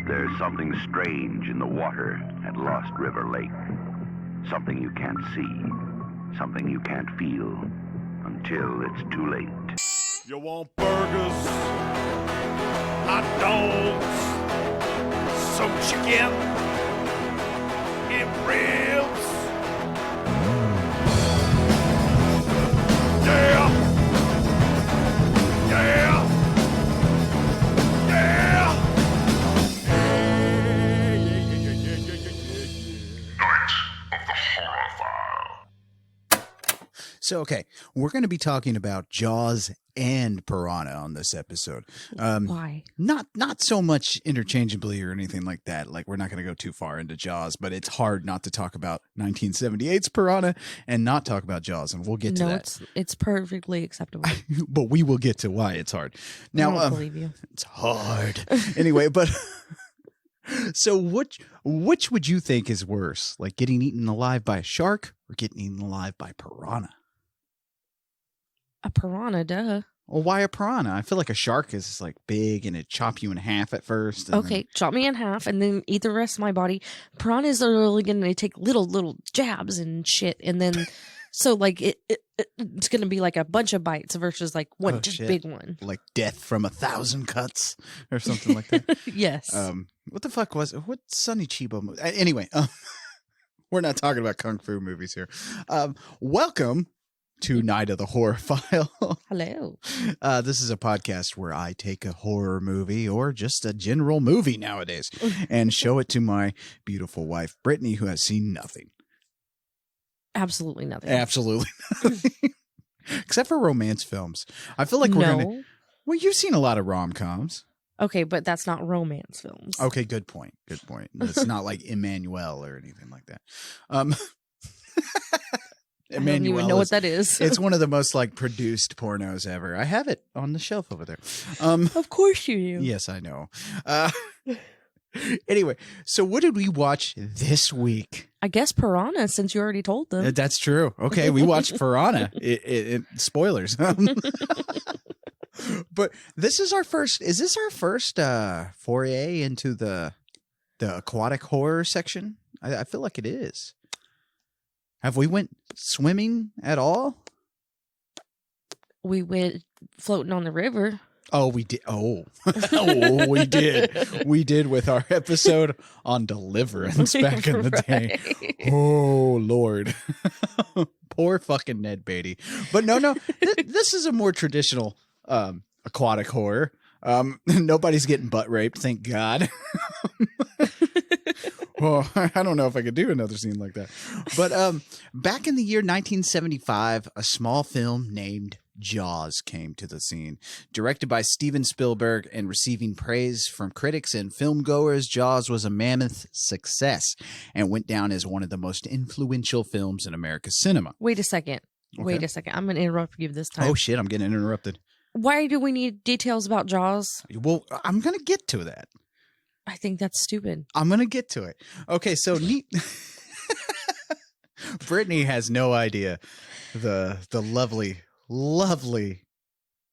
there's something strange in the water at Lost River Lake. Something you can't see, something you can't feel, until it's too late. You want burgers, hot dogs, some chicken, and ribs. Yeah! Yeah! Yeah! So, okay, we're going to be talking about Jaws and Piranha on this episode. Why? Not so much interchangeably or anything like that. Like, we're not going to go too far into Jaws, but it's hard not to talk about 1978's Piranha and not talk about Jaws, and we'll get to that. It's perfectly acceptable. But we will get to why it's hard. Now, I don't believe you. It's hard. Anyway, but so which would you think is worse? Like getting eaten alive by a shark or getting eaten alive by piranha? A piranha, duh. Well, why a piranha? I feel like a shark is like big and it chop you in half at first. And Okay, chop me in half and then eat the rest of my body. Piranhas are really going to take little jabs and shit. And then, so like it's going to be like a bunch of bites versus like one big one. Like death from 1,000 cuts or something like that. Yes. What the fuck was it? What Sonny Chiba movie? Anyway, we're not talking about kung fu movies here. Welcome to Night of the Horror File. Hello. This is a podcast where I take a horror movie or just a general movie nowadays and show it to my beautiful wife, Brittany, who has seen nothing. Absolutely nothing. Absolutely nothing. Except for romance films. I feel like we're going to... Well, you've seen a lot of rom-coms. Okay, but that's not romance films. Okay, good point. Good point. It's not like Emmanuel or anything like that. I don't even know what that is. It's one of the most like produced pornos ever. I have it on the shelf over there. Of course you do. Yes, I know. Anyway, so what did we watch this week? I guess Piranha, since you already told them. That's true. Okay, we watched Piranha. Spoilers. But this is our first. Is this our first foray into the aquatic horror section? I feel like it is. Have we went swimming at all? We went floating on the river. Oh, we did. Oh, oh, we did. We did with our episode on Deliverance back in the day. Oh, Lord. Poor fucking Ned Beatty. But no. This is a more traditional aquatic horror. Nobody's getting butt raped, thank God. Well, I don't know if I could do another scene like that. But back in the year 1975, a small film named Jaws came to the scene. Directed by Steven Spielberg and receiving praise from critics and filmgoers, Jaws was a mammoth success and went down as one of the most influential films in America's cinema. Wait a second. Okay. Wait a second. I'm going to interrupt you this time. Oh, shit. I'm getting interrupted. Why do we need details about Jaws? Well, I'm going to get to that. I think that's stupid. I'm going to get to it. Okay, so neat. Brittany has no idea the lovely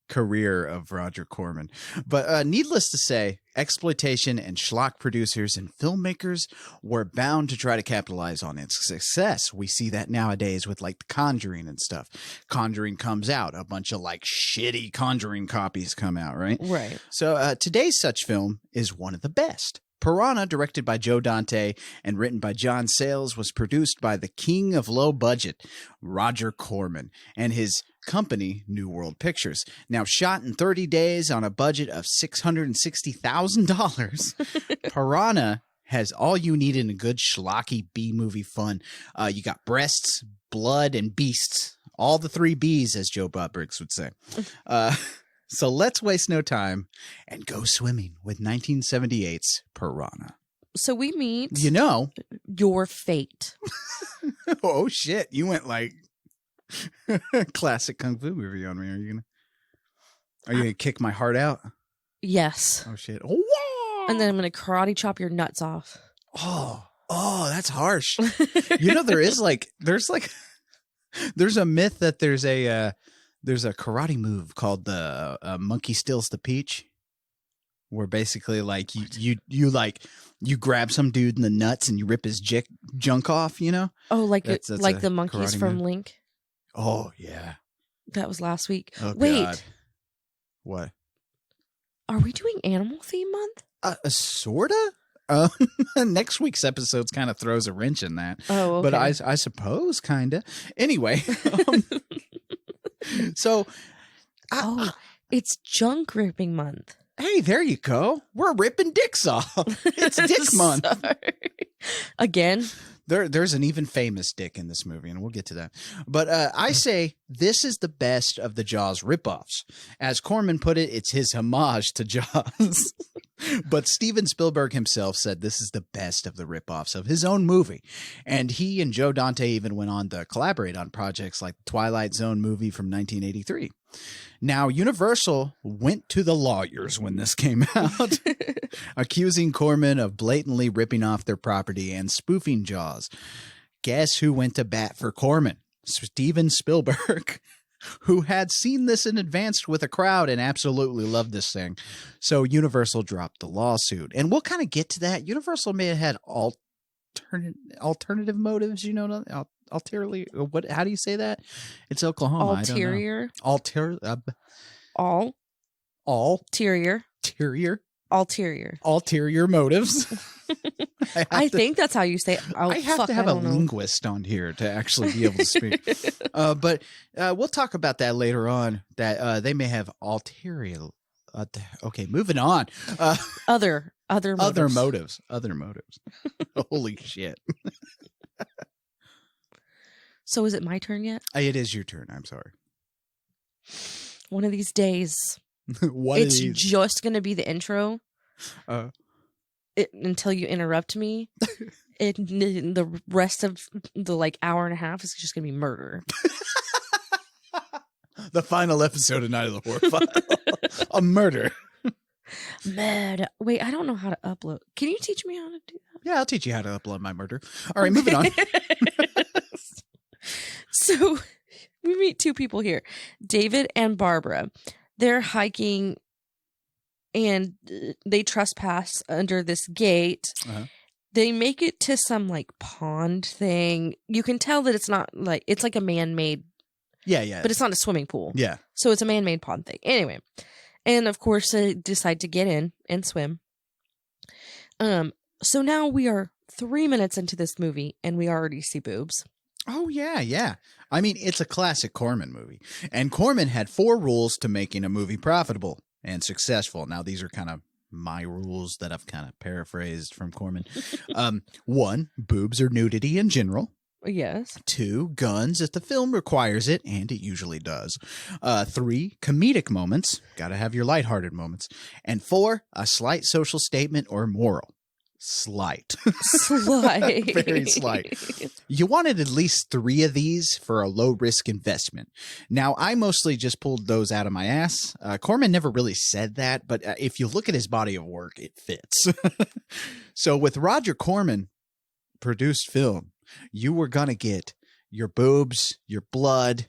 career of Roger Corman. But needless to say, exploitation and schlock producers and filmmakers were bound to try to capitalize on its success. We see that nowadays with like The Conjuring and stuff. Conjuring comes out, a bunch of like shitty Conjuring copies come out, right? Right. So today's such film is one of the best. Piranha, directed by Joe Dante and written by John Sayles, was produced by the king of low budget, Roger Corman, and his company, New World Pictures. Now shot in 30 days on a budget of $660,000, Piranha has all you need in a good schlocky B-movie fun. You got breasts, blood, and beasts. All the 3 Bs, as Joe Bob Briggs would say. So let's waste no time and go swimming with 1978's Piranha. So we meet your fate. Oh, shit. You went like classic kung fu movie on me. Are you gonna kick my heart out? Yes. Oh, shit. Oh, and then I'm going to karate chop your nuts off. Oh, that's harsh. There's a myth that there's a karate move called the monkey steals the peach, where basically like you grab some dude in the nuts and you rip his junk off, you know? Oh, like That's like a the monkeys karate from move. Link. Oh yeah. That was last week. Oh Wait, God. What? are we doing Animal Theme Month? Sorta. Next week's episodes kind of throws a wrench in that. Oh, okay. But I suppose kind of. Anyway, so it's Junk Ripping Month. hey, there you go. We're ripping dicks off. It's Dick Month. Sorry. Again. There's an even famous dick in this movie, and we'll get to that. But I say this is the best of the Jaws ripoffs. As Corman put it, it's his homage to Jaws. But Steven Spielberg himself said this is the best of the ripoffs of his own movie. And he and Joe Dante even went on to collaborate on projects like the Twilight Zone movie from 1983. Now, Universal went to the lawyers when this came out, accusing Corman of blatantly ripping off their property and spoofing Jaws. Guess who went to bat for Corman? Steven Spielberg, who had seen this in advance with a crowd and absolutely loved this thing. So Universal dropped the lawsuit. And we'll kind of get to that. Universal may have had alternative motives, you know, ulteriorly. What? How do you say that? It's Oklahoma. Ulterior. Ulterior motives. I think that's how you say it. Oh, I have to have a linguist on here to actually be able to speak. But we'll talk about that later on. That they may have ulterior. Okay, moving on. Other motives. Other motives. Holy shit. So is it my turn yet? It is your turn. I'm sorry. One of these days. It's just going to be the intro. Until you interrupt me. The rest of the hour and a half is just going to be murder. The final episode of Night of the Horror File. A murder. Mad. Wait, I don't know how to upload. Can you teach me how to do that? Yeah, I'll teach you how to upload my murder. All right, moving on. So we meet two people here, David and Barbara. They're hiking and they trespass under this gate. Uh-huh. They make it to some pond thing. You can tell that it's not it's like a man-made. Yeah. But it's not a swimming pool. Yeah. So it's a man-made pond thing. Anyway. And of course they decide to get in and swim. So now we are 3 minutes into this movie and we already see boobs. Oh, yeah. I mean, it's a classic Corman movie. And Corman had 4 rules to making a movie profitable and successful. Now, these are kind of my rules that I've kind of paraphrased from Corman. 1, boobs or nudity in general. Yes. 2, guns if the film requires it, and it usually does. 3, comedic moments. Got to have your lighthearted moments. And 4, a slight social statement or moral. Slight. Very slight. You wanted at least 3 of these for a low-risk investment. Now, I mostly just pulled those out of my ass. Corman never really said that, but if you look at his body of work, it fits. So with Roger Corman produced film, you were going to get your boobs, your blood,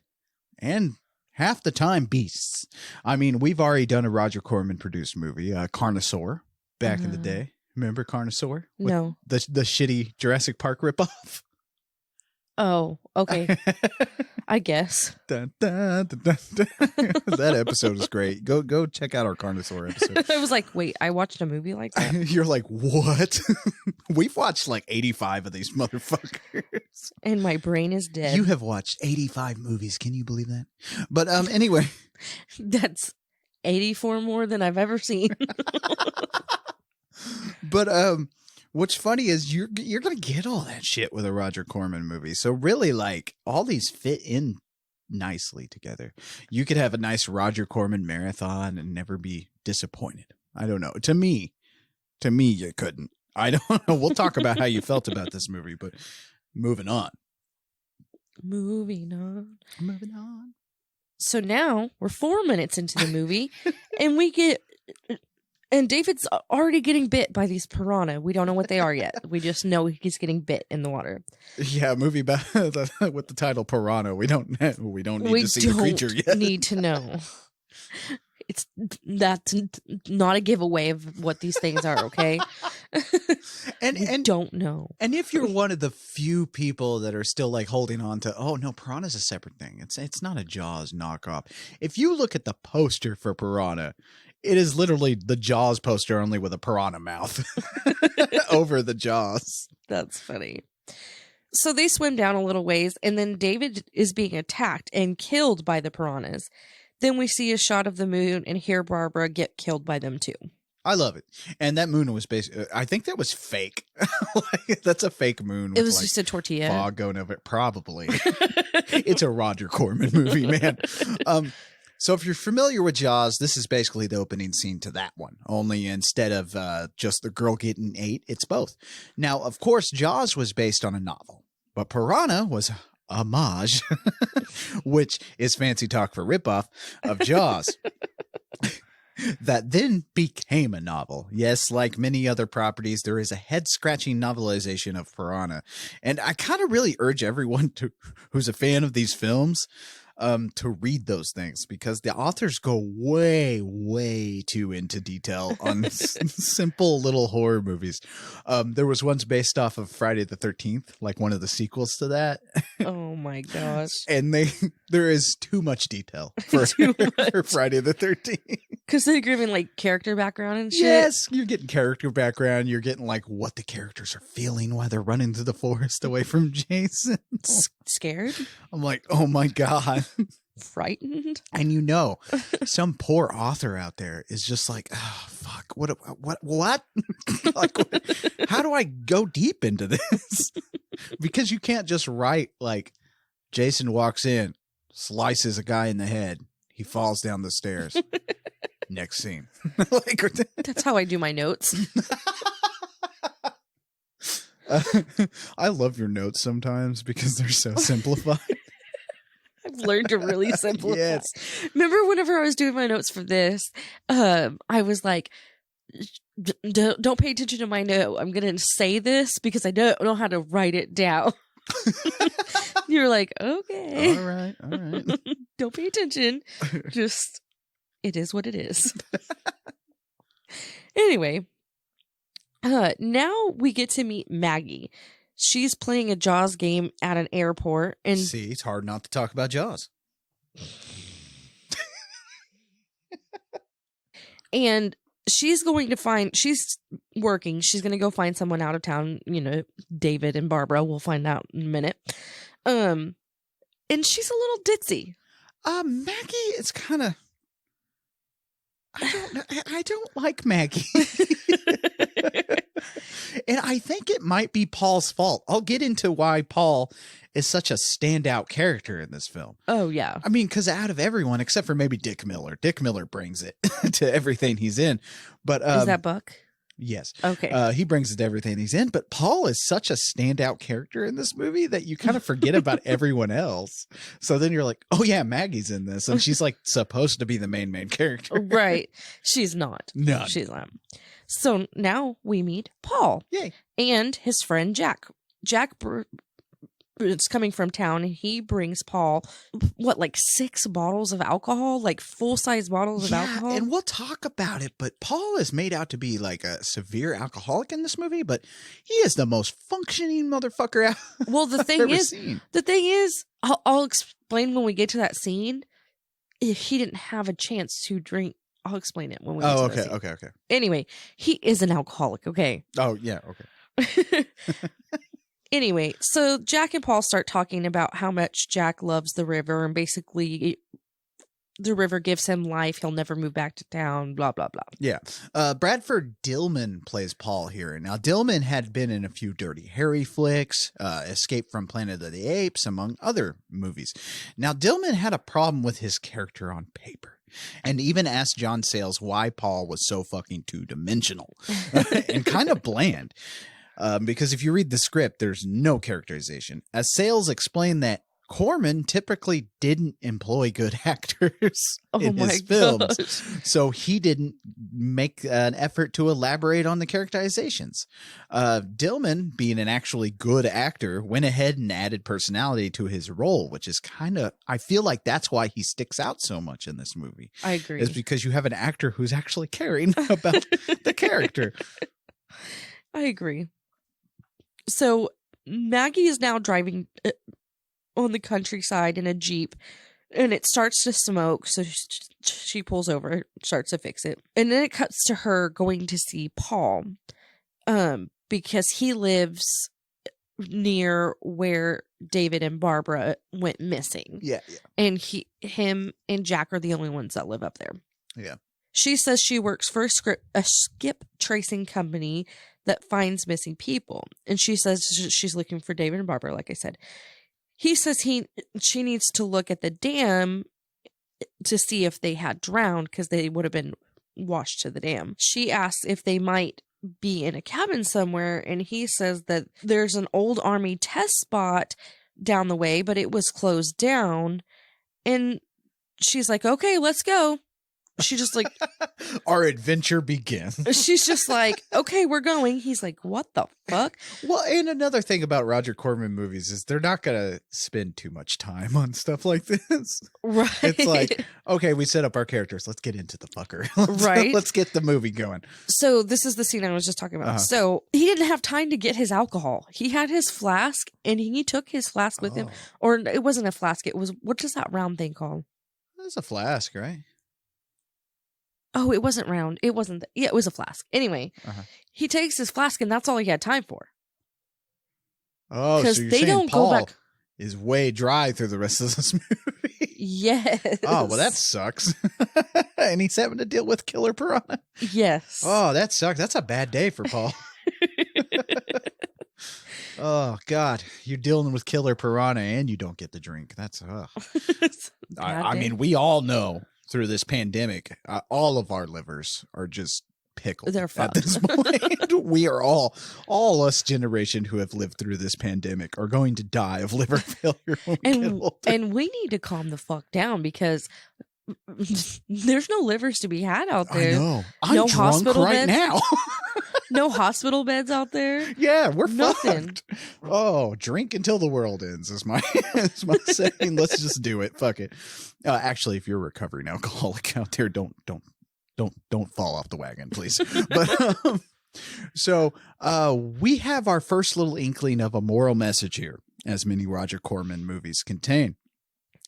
and half the time beasts. I mean, we've already done a Roger Corman produced movie, Carnosaur, back in the day. Remember Carnosaur? No. The shitty Jurassic Park ripoff? Oh, okay. I guess. Dun, dun, dun, dun, dun. That episode is great. Go check out our Carnosaur episode. I was like, wait, I watched a movie like that? You're like, what? We've watched 85 of these motherfuckers. And my brain is dead. You have watched 85 movies. Can you believe that? But anyway. That's 84 more than I've ever seen. But what's funny is you're gonna get all that shit with a Roger Corman movie. So really, all these fit in nicely together. You could have a nice Roger Corman marathon and never be disappointed. I don't know. To me, you couldn't. I don't know. We'll talk about how you felt about this movie, but moving on. Moving on. So now we're 4 minutes into the movie, and we get. And David's already getting bit by these piranha. We don't know what they are yet. We just know he's getting bit in the water. Yeah, a movie with the title Piranha. We don't need to see the creature yet. Need to know. That's not a giveaway of what these things are, okay? and don't know. And if you're one of the few people that are still like holding on to, oh no, Piranha's a separate thing. It's not a Jaws knockoff. If you look at the poster for Piranha, it is literally the Jaws poster only with a piranha mouth over the jaws. That's funny. So they swim down a little ways, and then David is being attacked and killed by the piranhas. Then we see a shot of the moon and hear Barbara get killed by them too. I love it. And that moon was basically, I think that was fake. Like, that's a fake moon. It was just a tortilla. Fog going over it. Probably. It's a Roger Corman movie, man. So if you're familiar with Jaws, this is basically the opening scene to that one. Only instead of just the girl getting ate, it's both. Now, of course, Jaws was based on a novel, but Piranha was homage, which is fancy talk for ripoff of Jaws. That then became a novel. Yes, like many other properties, there is a head-scratching novelization of Piranha. And I kind of really urge everyone who's a fan of these films to read those things, because the authors go way, way too into detail on simple little horror movies. There was ones based off of Friday the 13th, like one of the sequels to that. Oh my gosh. And there is too much detail for Friday the 13th. Because they're giving like character background and shit. Yes, you're getting character background. You're getting like what the characters are feeling while they're running through the forest away from Jason. Scared? I'm like, oh my God. Frightened? And you know, some poor author out there is just like, oh, fuck, what? Like, how do I go deep into this? Because you can't just write like Jason walks in, slices a guy in the head, he falls down the stairs. Next scene. Like, that's how I do my notes. I love your notes sometimes because they're so simplified. I've learned to really simplify. Yes. Remember whenever I was doing my notes for this, I was like, don't pay attention to my note. I'm going to say this because I don't know how to write it down. You're like, okay. All right. Don't pay attention. Just, it is what it is. Anyway, now we get to meet Maggie. She's playing a Jaws game at an airport. And see, it's hard not to talk about Jaws. And she's working. She's going to go find someone out of town, David and Barbara. We'll find out in a minute. And she's a little ditzy. Maggie is kind of, I don't like Maggie. And I think it might be Paul's fault. I'll get into why Paul is such a standout character in this film. Oh, yeah. I mean, because out of everyone, except for maybe Dick Miller brings it to everything he's in. But is that Buck? Yes. Okay. He brings it to everything he's in. But Paul is such a standout character in this movie that you kind of forget about everyone else. So then you're like, oh, yeah, Maggie's in this. And she's like supposed to be the main character. Right. She's not. No. She's not. So now we meet Paul. Yay. And his friend Jack. Jack is coming from town. He brings Paul, like 6 bottles of alcohol? Like full-size bottles of alcohol? And we'll talk about it, but Paul is made out to be like a severe alcoholic in this movie, but he is the most functioning motherfucker well, the thing is, I'll explain when we get to that scene. If he didn't have a chance to drink, I'll explain it when we get to that scene. Okay. Anyway, he is an alcoholic, okay? Oh, yeah, okay. Anyway, so Jack and Paul start talking about how much Jack loves the river, and basically the river gives him life. He'll never move back to town, blah, blah, blah. Yeah. Bradford Dillman plays Paul here. Now, Dillman had been in a few Dirty Harry flicks, Escape from Planet of the Apes, among other movies. Now, Dillman had a problem with his character on paper, and even asked John Sayles why Paul was so fucking two-dimensional and kind of bland. Because if you read the script, there's no characterization. As Sayles explained that Corman typically didn't employ good actors in my his films, gosh. so he didn't make an effort to elaborate on the characterizations. Dillman, being an actually good actor, went ahead and added personality to his role, which is kind of, I feel like that's why he sticks out so much in this movie. I agree. Is because you have an actor who's actually caring about the character. I agree. So Maggie is now driving on the countryside in a Jeep, and it starts to smoke. So she pulls over, starts to fix it. And then it cuts to her going to see Paul, because he lives near where David and Barbara went missing. Yeah. And him and Jack are the only ones that live up there. Yeah. She says she works for a skip tracing company that finds missing people. And she says she's looking for David and Barbara, like I said. He says she needs to look at the dam to see if they had drowned, because they would have been washed to the dam. She asks if they might be in a cabin somewhere, and he says that there's an old army test spot down the way, but it was closed down. And she's like, okay, let's go. She just like, our adventure begins. She's just like, okay, we're going. He's like, what the fuck? Well, and another thing about Roger Corman movies is they're not going to spend too much time on stuff like this. Right. It's like, okay, we set up our characters. Let's get into the fucker. Right. Let's get the movie going. So this is the scene I was just talking about. Uh-huh. So he didn't have time to get his alcohol. He had his flask, and he took his flask with him. Or it wasn't a flask. It was, what is that round thing called? It's a flask, right? Oh, it wasn't round. It wasn't. Yeah, it was a flask. Anyway, He takes his flask, and that's all he had time for. Oh, so you're they saying don't Paul go back. Is way dry through the rest of this movie. Yes. Oh, well, that sucks. And he's having to deal with Killer Piranha. Yes. Oh, that sucks. That's a bad day for Paul. Oh, God. You're dealing with Killer Piranha and you don't get the drink. That's, I mean, we all know through this pandemic, all of our livers are just pickled. They're at this point. We are all us generation who have lived through this pandemic are going to die of liver failure. And we need to calm the fuck down, because there's no livers to be had out there. I know. I'm no drunk hospital right beds. now. No hospital beds out there. Yeah, we're Nothing. fucked. Oh, drink until the world ends is my saying. Let's just do it. Fuck it. Actually, if you're a recovering alcoholic out there, don't fall off the wagon, please. But so we have our first little inkling of a moral message here, as many Roger Corman movies contain.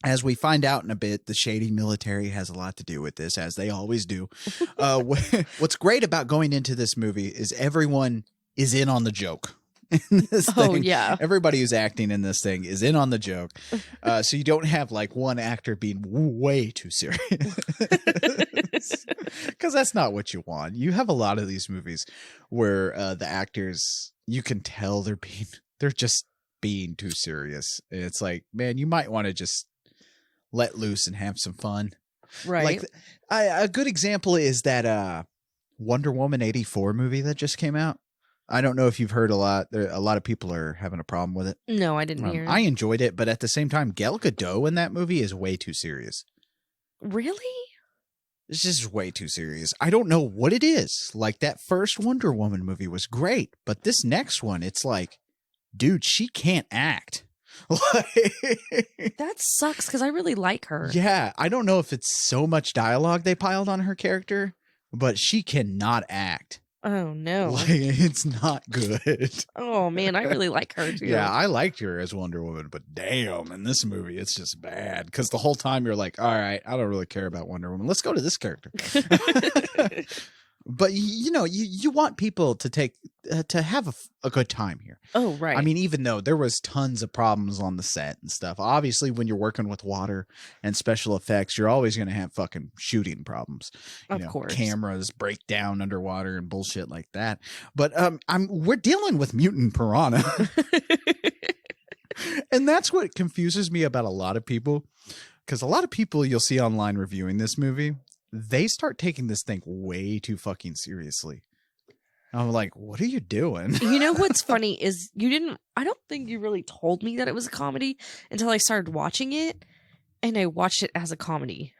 As we find out in a bit, the shady military has a lot to do with this, as they always do. What's great about going into this movie is everyone is in on the joke. In this thing. Yeah. Everybody who's acting in this thing is in on the joke. So you don't have like one actor being way too serious. Because that's not what you want. You have a lot of these movies where the actors, you can tell they're just being too serious. It's like, man, you might want to just let loose and have some fun. Right. Like a good example is that Wonder Woman 84 movie that just came out. I don't know if you've heard a lot of people are having a problem with it. No, I didn't hear it. I enjoyed it, but at the same time, Gal Gadot in that movie is way too serious. Really? It's just way too serious. I don't know what it is. Like, that first Wonder Woman movie was great, but this next one, it's like, dude, she can't act. That sucks, because I really like her. Yeah, I don't know if it's so much dialogue they piled on her character, but she cannot act. Oh, no. Like, it's not good. Oh, man, I really like her, too. Yeah, I liked her as Wonder Woman, but damn, in this movie, it's just bad. Because the whole time you're like, all right, I don't really care about Wonder Woman. Let's go to this character. But, you know, you want people to have a good time here. Oh, right. I mean, even though there was tons of problems on the set and stuff, obviously when you're working with water and special effects, you're always going to have fucking shooting problems. Of course. Cameras break down underwater and bullshit like that. But we're dealing with mutant piranha. And that's what confuses me about a lot of people. Because a lot of people you'll see online reviewing this movie, they start taking this thing way too fucking seriously. I'm like, what are you doing? You know what's funny is I don't think you really told me that it was a comedy until I started watching it, and I watched it as a comedy.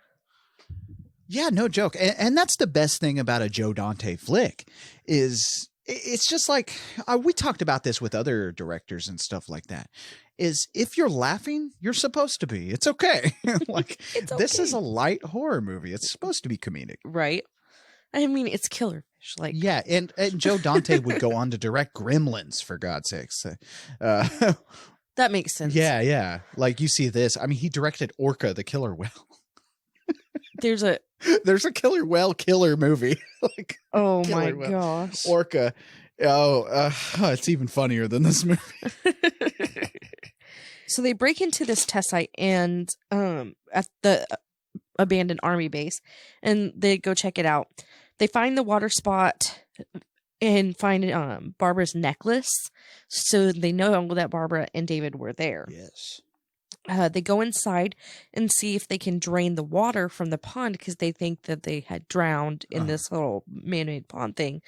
Yeah, no joke. And that's the best thing about a Joe Dante flick is it's just like we talked about this with other directors and stuff like that. Is if you're laughing, you're supposed to be. It's okay. Like It's okay. This is a light horror movie. It's supposed to be comedic. Right. I mean, it's killer fish. Like, yeah, and Joe Dante would go on to direct Gremlins, for God's sakes. That makes sense. Yeah. Like you see this. I mean, he directed Orca, the killer whale. There's a killer whale killer movie. Like, oh my whale. gosh. Orca. It's even funnier than this movie. So they break into this test site and at the abandoned army base, and they go check it out. They find the water spot and find Barbara's necklace, so they know that Barbara and David were there. Yes. They go inside and see if they can drain the water from the pond because they think that they had drowned in this little man-made pond thing.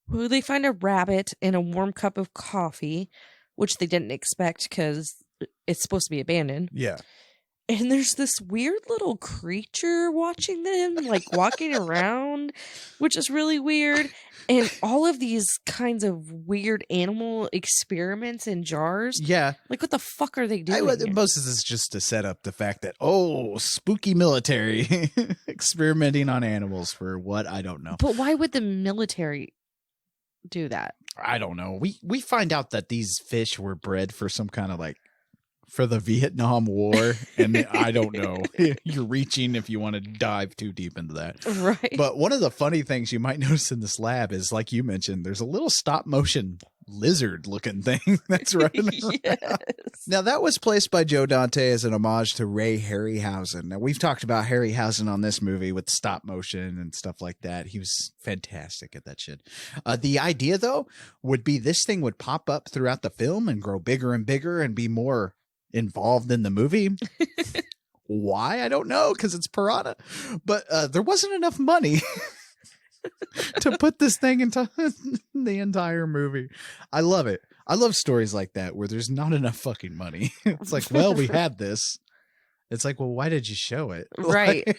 Well, they find a rabbit and a warm cup of coffee, which they didn't expect because it's supposed to be abandoned. Yeah. And there's this weird little creature watching them, like walking around, which is really weird. And all of these kinds of weird animal experiments in jars. Yeah. Like, what the fuck are they doing? Most of this is just to set up the fact that, spooky military experimenting on animals for what? I don't know. But why would the military do that? I don't know. We find out that these fish were bred for some kind of for the Vietnam War, and I don't know. You're reaching if you want to dive too deep into that. Right. But one of the funny things you might notice in this lab is, like you mentioned, there's a little stop motion lizard looking thing that's running around. Yes. Now, that was placed by Joe Dante as an homage to Ray Harryhausen. Now, we've talked about Harryhausen on this movie with stop motion and stuff like that. He was fantastic at that shit. The idea, though, would be this thing would pop up throughout the film and grow bigger and bigger and be more involved in the movie. Why? I don't know, because it's Piranha. But there wasn't enough money to put this thing into the entire movie. I love it. I love stories like that where there's not enough fucking money. It's like, well, we had this. It's like, well, why did you show it? Right.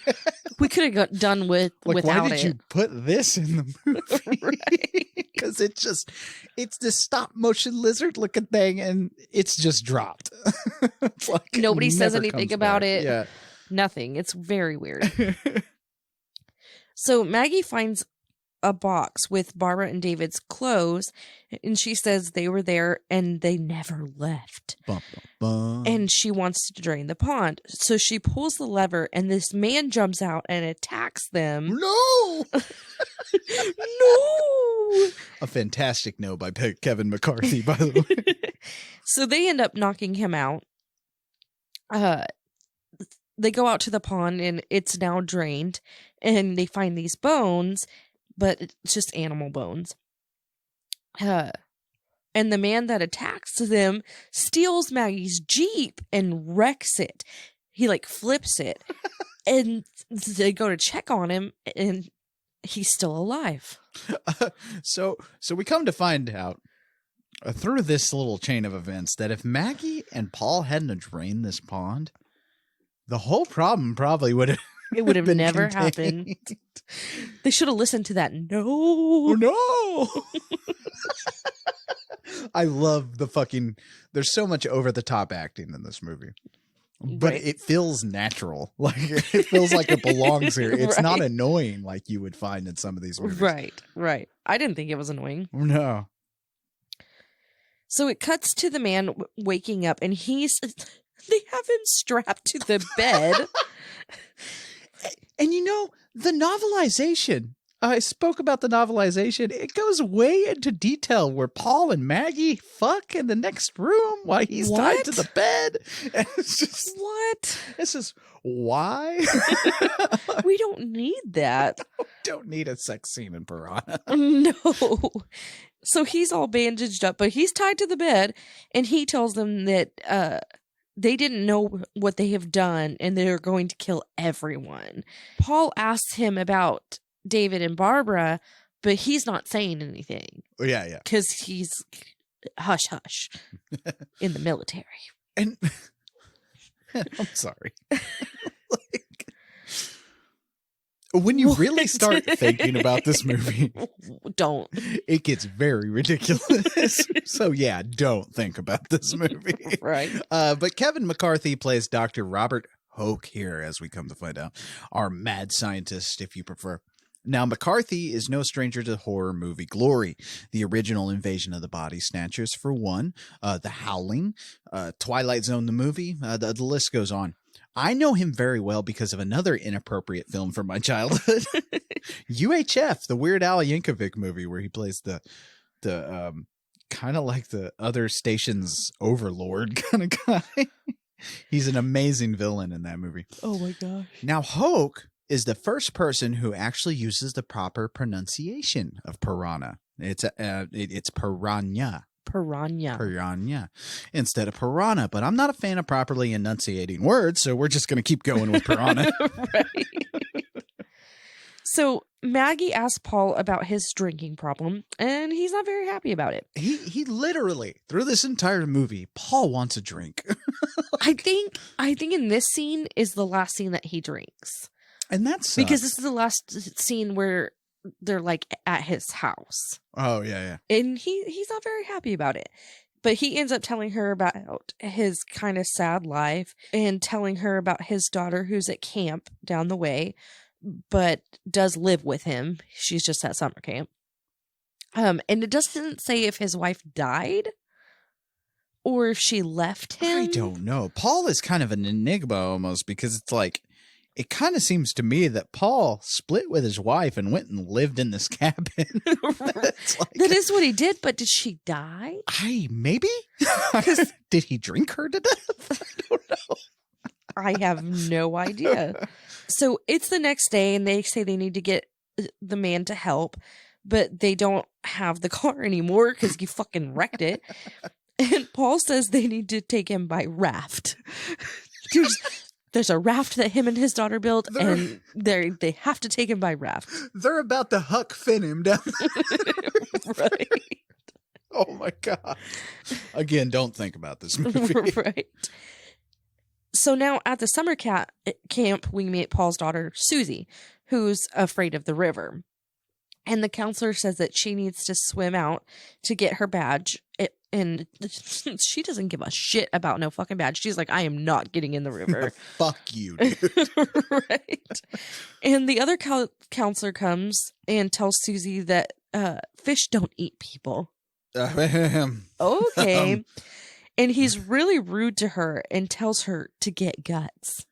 We could have done without it. Why did you put this in the movie? Right. Because it's this stop motion lizard looking thing, and it's just dropped. It's like Nobody says never anything comes about back. it. Yeah. Nothing. It's very weird. So Maggie finds a box with Barbara and David's clothes, and she says they were there and they never left. Bum, bum, bum. And she wants to drain the pond. So she pulls the lever, and this man jumps out and attacks them. No! No! A fantastic no by Kevin McCarthy, by the way. So they end up knocking him out. They go out to the pond, and it's now drained, and they find these bones, but it's just animal bones. And the man that attacks them steals Maggie's Jeep and wrecks it. He flips it, and they go to check on him, and he's still alive. So we come to find out through this little chain of events that if Maggie and Paul hadn't drained this pond, the whole problem probably would have. It would have been never contained. happened. They should have listened to that. No. No. I love the fucking. There's so much over the top acting in this movie, but Right. it feels natural. Like it feels like it belongs here. It's not Right. annoying like you would find in some of these movies. Right. I didn't think it was annoying. No. So it cuts to the man waking up, and they have him strapped to the bed. And the novelization. I spoke about the novelization. It goes way into detail where Paul and Maggie fuck in the next room while he's tied to What? the bed. And it's just, What? this is why? We don't need that. Don't need a sex scene in Piranha. No. So he's all bandaged up, but he's tied to the bed, and he tells them that they didn't know what they have done, and they're going to kill everyone. Paul asks him about David and Barbara, but he's not saying anything. Yeah. Because he's hush hush in the military. And I'm sorry. When you really start thinking about this movie, don't. It gets very ridiculous. So yeah, don't think about this movie. Right. But Kevin McCarthy plays Dr. Robert Hoke here, as we come to find out, our mad scientist, if you prefer. Now, McCarthy is no stranger to horror movie glory. The original Invasion of the Body Snatchers, for one, The Howling, Twilight Zone, the movie, the list goes on. I know him very well because of another inappropriate film from my childhood, UHF, the Weird Al Yankovic movie, where he plays the kind of like the other station's overlord kind of guy. He's an amazing villain in that movie. Oh my gosh. Now, Hoke is the first person who actually uses the proper pronunciation of piranha. It's piranha. Piranha instead of piranha, but I'm not a fan of properly enunciating words, so we're just going to keep going with piranha. Right. So Maggie asked Paul about his drinking problem, and he's not very happy about it. He literally, through this entire movie, Paul wants a drink. I think in this scene is the last scene that he drinks. And that's because this is the last scene where they're like at his house. Oh yeah. And he's not very happy about it. But he ends up telling her about his kind of sad life and telling her about his daughter who's at camp down the way, but does live with him. She's just at summer camp. And it doesn't say if his wife died or if she left him. I don't know. Paul is kind of an enigma almost, because it's like, it kind of seems to me that Paul split with his wife and went and lived in this cabin. That is what he did, but did she die? Maybe? Did he drink her to death? I don't know. I have no idea. So it's the next day, and they say they need to get the man to help, but they don't have the car anymore because he fucking wrecked it. And Paul says they need to take him by raft. There's a raft that him and his daughter built, and they have to take him by raft. They're about to Huck Finn him down. Right. Oh my God. Again, don't think about this movie. Right. So now at the summer camp, we meet Paul's daughter, Susie, who's afraid of the river. And the counselor says that she needs to swim out to get her badge. And she doesn't give a shit about no fucking badge. She's like, I am not getting in the river. Fuck you, dude. Right. And the other counselor comes and tells Susie that fish don't eat people. Okay. And he's really rude to her and tells her to get guts.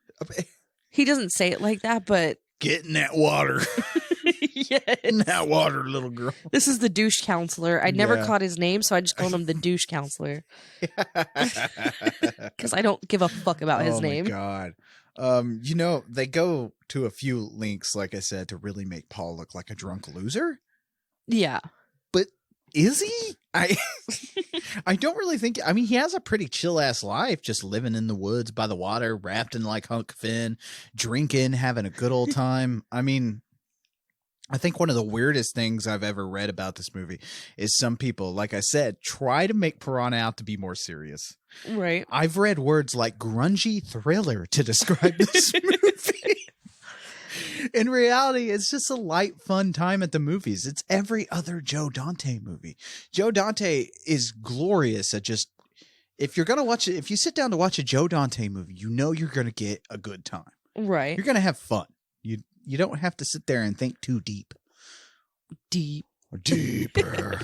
He doesn't say it like that, but... Get in that water. Yes. In that water, little girl. This is the douche counselor. I never caught his name, so I just called him the douche counselor. Because I don't give a fuck about his name. Oh my God. They go to a few links, like I said, to really make Paul look like a drunk loser. Yeah. But is he? I don't really think. I mean, he has a pretty chill ass life, just living in the woods by the water, wrapped in like Huck Finn, drinking, having a good old time. I mean, I think one of the weirdest things I've ever read about this movie is some people, like I said, try to make Piranha out to be more serious. Right. I've read words like grungy thriller to describe this movie. In reality, it's just a light, fun time at the movies. It's every other Joe Dante movie. Joe Dante is glorious at just, if you're going to watch it, if you sit down to watch a Joe Dante movie, you know you're going to get a good time. Right. You're going to have fun. You don't have to sit there and think too deep. Deeper.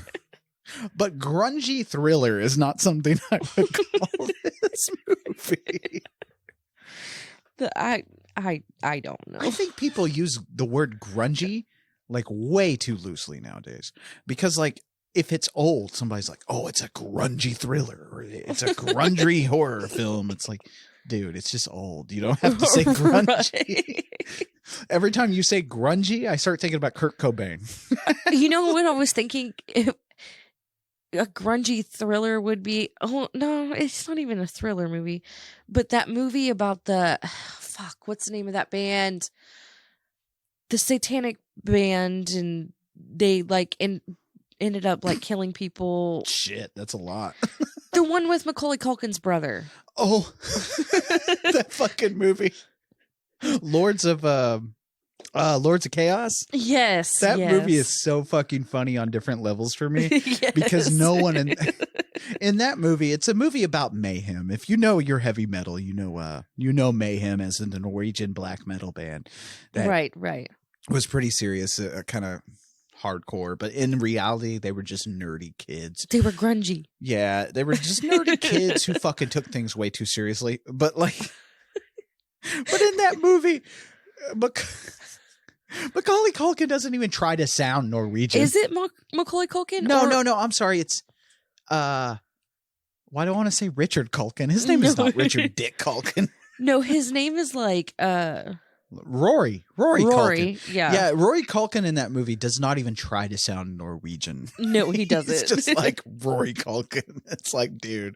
But grungy thriller is not something I would call this movie. I don't know. I think people use the word grungy like way too loosely nowadays, because like if it's old, somebody's like, oh, it's a grungy thriller or it's a grungy horror film. It's like, dude, it's just old. You don't have to say grungy. Right. Every time you say grungy, I start thinking about Kurt Cobain. You know what I was thinking? A grungy thriller would be, oh no, it's not even a thriller movie, but that movie about what's the name of that band? The satanic band, and they like ended up like killing people. Shit, that's a lot. The one with Macaulay Culkin's brother. Oh, that fucking movie. Lords of Chaos. Yes. That movie is so fucking funny on different levels for me. Yes. Because no one in that movie, it's a movie about Mayhem. If you know your heavy metal, you know Mayhem as in the Norwegian black metal band. That Right. was pretty serious, kind of hardcore, but in reality, they were just nerdy kids. They were grungy. Yeah, they were just nerdy kids who fucking took things way too seriously. But in that movie, Macaulay Culkin doesn't even try to sound Norwegian. Is it Macaulay Culkin? No. I'm sorry. It's why do I want to say Richard Culkin? His name is not Richard Dick Culkin. No, his name is like Rory Culkin. Yeah. Rory Culkin in that movie does not even try to sound Norwegian. No, he doesn't. It's just like Rory Culkin. It's like, dude,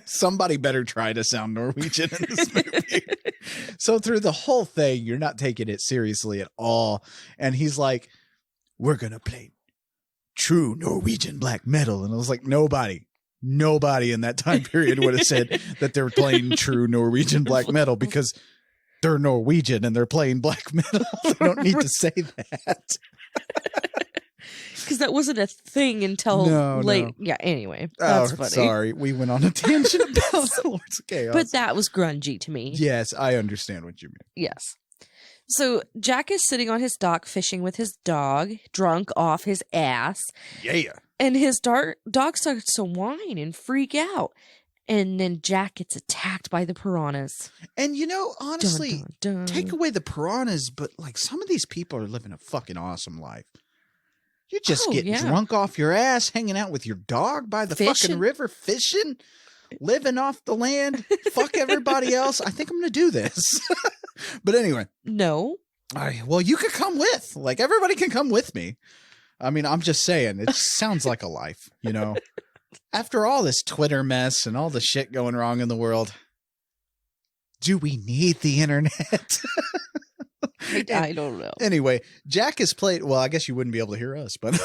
somebody better try to sound Norwegian in this movie. So through the whole thing, you're not taking it seriously at all. And he's like, we're going to play true Norwegian black metal. And I was like, nobody in that time period would have said that they're playing true Norwegian black metal because they're Norwegian and they're playing black metal. They don't need to say that. Because that wasn't a thing until late. No. Yeah, anyway. That's funny. Sorry. We went on a tangent about Lords of Chaos. But that was grungy to me. Yes, I understand what you mean. Yes. So Jack is sitting on his dock fishing with his dog, drunk off his ass. Yeah. And his dog starts to whine and freak out. And then Jack gets attacked by the piranhas. And honestly, dun, dun, dun. Take away the piranhas, but like some of these people are living a fucking awesome life. You just get drunk off your ass, hanging out with your dog by the fucking river, fishing, living off the land. Fuck everybody else. I think I'm going to do this. But anyway. No. Well, you could come with. Like, everybody can come with me. I mean, I'm just saying, it sounds like a life, After all this Twitter mess and all the shit going wrong in the world, do we need the internet? I don't know. Anyway, Jack is played. Well, I guess you wouldn't be able to hear us, but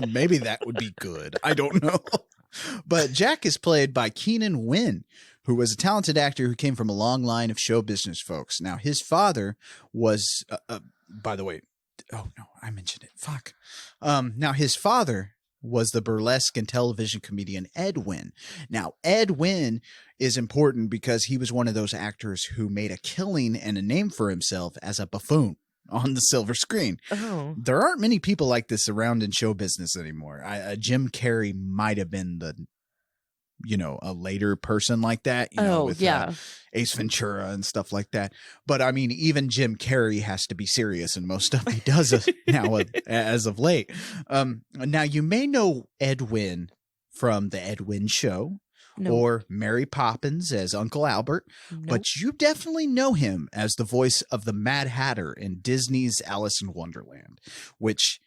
maybe that would be good. I don't know. But Jack is played by Keenan Wynn, who was a talented actor who came from a long line of show business folks. Now, his father was, by the way, oh no, I mentioned it. Fuck. Now, his father was the burlesque and television comedian Ed Wynn. Now, Ed Wynn is important because he was one of those actors who made a killing and a name for himself as a buffoon on the silver screen. Oh. There aren't many people like this around in show business anymore. Jim Carrey might have been a later person like that, with Ace Ventura and stuff like that. But I mean, even Jim Carrey has to be serious in most stuff he does now as of late. Now you may know Ed Wynn from the Ed Wynn Show or Mary Poppins as Uncle Albert, but you definitely know him as the voice of the Mad Hatter in Disney's Alice in Wonderland, which...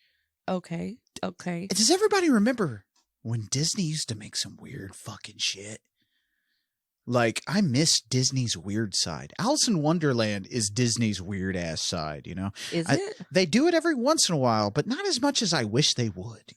Okay. Does everybody remember when Disney used to make some weird fucking shit? Like, I miss Disney's weird side. Alice in Wonderland is Disney's weird ass side, Is it? They do it every once in a while, but not as much as I wish they would,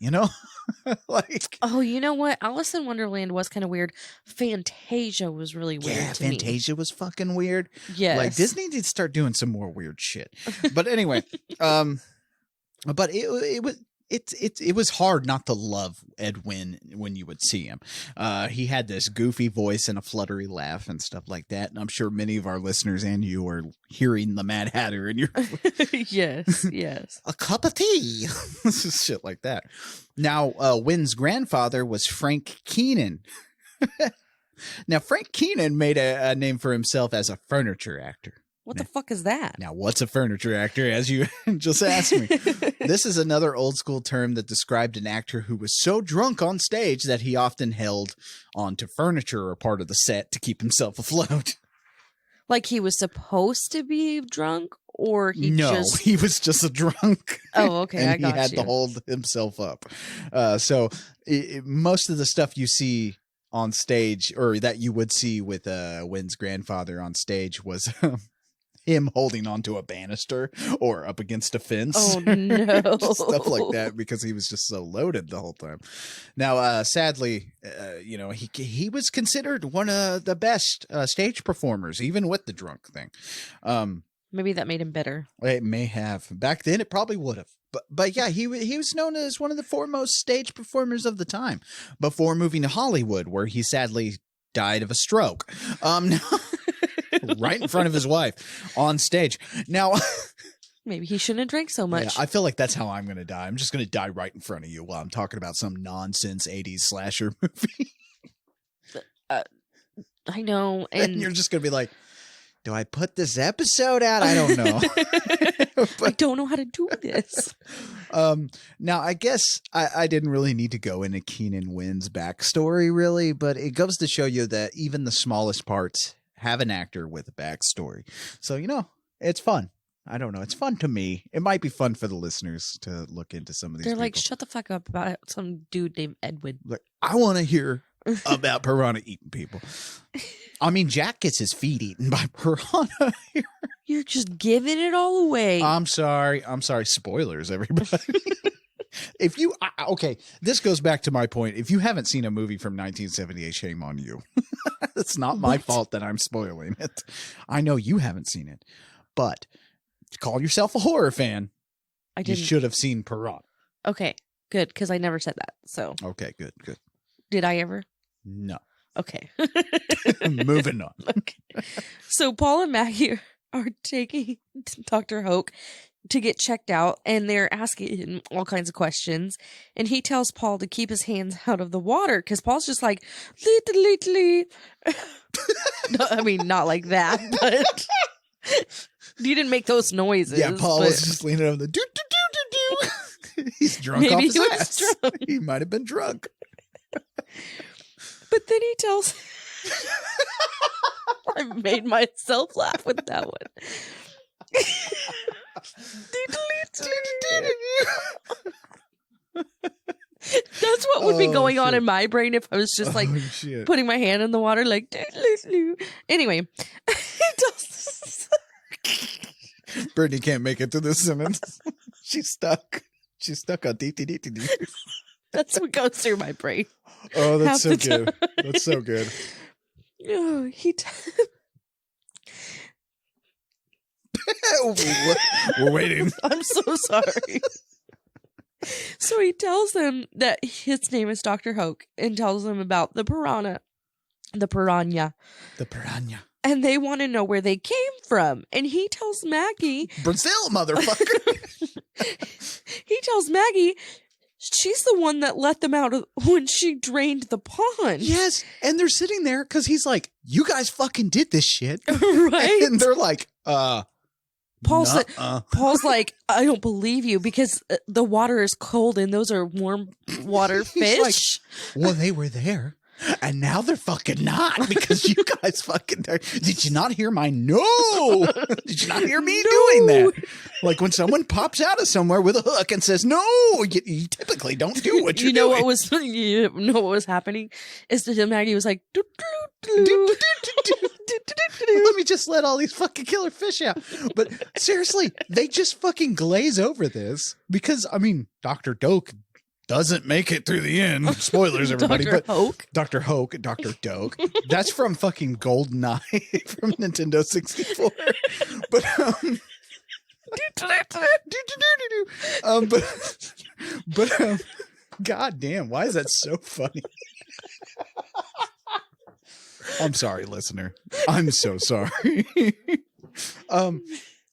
Like, oh, you know what? Alice in Wonderland was kind of weird. Fantasia was really weird to me. Fantasia was fucking weird. Yes. Like, Disney did start doing some more weird shit. But anyway, but it was hard not to love Ed Wynn when you would see him. He had this goofy voice and a fluttery laugh and stuff like that. And I'm sure many of our listeners and you are hearing the Mad Hatter in your yes. A cup of tea. Shit like that. Now, Wynn's grandfather was Frank Keenan. Now, Frank Keenan made a name for himself as a furniture actor. What the fuck is that? Now, what's a furniture actor, as you just asked me? This is another old school term that described an actor who was so drunk on stage that he often held onto furniture or part of the set to keep himself afloat. Like he was supposed to be drunk, or he he was just a drunk. Oh, okay, and I got you. He had to hold himself up. So most of the stuff you see on stage, or that you would see with Wynn's grandfather on stage, was him holding onto a banister or up against a fence. Oh no. Just stuff like that because he was just so loaded the whole time. Now, sadly, he was considered one of the best stage performers, even with the drunk thing. Maybe that made him better. It may have. Back then, it probably would have. But yeah, he was known as one of the foremost stage performers of the time before moving to Hollywood, where he sadly died of a stroke. Right in front of his wife on stage. Now, maybe he shouldn't have drank so much. Yeah, I feel like that's how I'm going to die. I'm just going to die right in front of you while I'm talking about some nonsense 80s slasher movie. I know. And you're just going to be like, do I put this episode out? I don't know. I don't know how to do this. Now, I guess I didn't really need to go into Keenan Wynn's backstory, really, but it goes to show you that even the smallest parts have an actor with a backstory. So, it's fun. I don't know. It's fun to me. It might be fun for the listeners to look into some of these They're people. like, shut the fuck up about some dude named Edwin. Like, I want to hear about Piranha eating people. I mean, Jack gets his feet eaten by Piranha here. You're just giving it all away. I'm sorry. Spoilers, everybody. Okay, this goes back to my point. If you haven't seen a movie from 1978, shame on you. It's not my fault that I'm spoiling it. I know you haven't seen it, but call yourself a horror fan. You should have seen Piranha. Okay, good, because I never said that. So okay, good. Did I ever? No. Okay. Moving on. Okay. So Paul and Maggie are taking Dr. Hoke to get checked out, and they're asking him all kinds of questions. And he tells Paul to keep his hands out of the water because Paul's just like, lee. No, I mean, not like that, but he didn't make those noises. Yeah, Paul was just leaning over the do. He's drunk Maybe off his he was ass. drunk. He might have been drunk. But then he tells... I made myself laugh with that one. That's what would be going on in my brain if I was just like putting my hand in the water like anyway. Brittany can't make it to this sentence. She's stuck on dee. That's what goes through my brain. Oh, that's so good. That's so good. Oh, We're waiting. I'm so sorry. So he tells them that his name is Dr. Hoke and tells them about the piranha. And they want to know where they came from. And he tells Maggie... Brazil, motherfucker! He tells Maggie she's the one that let them out when she drained the pond. Yes, and they're sitting there because he's like, you guys fucking did this shit. Right? And they're like, Paul's like, I don't believe you because the water is cold and those are warm water fish. Like, well, they were there. And now they're fucking not because you guys fucking... Did you not hear my no? Did you not hear me doing that? Like when someone pops out of somewhere with a hook and says, no, you typically don't do what you're doing. You know what was happening? Is that Maggie was like... Let me just let all these fucking killer fish out. But seriously, they just fucking glaze over this because, I mean, Dr. Doak doesn't make it through the end. Spoilers, everybody. Dr. Hoke. Dr. Hoke, Dr. Doak. That's from fucking GoldenEye from Nintendo 64. But god damn, why is that so funny? I'm sorry, listener. I'm so sorry.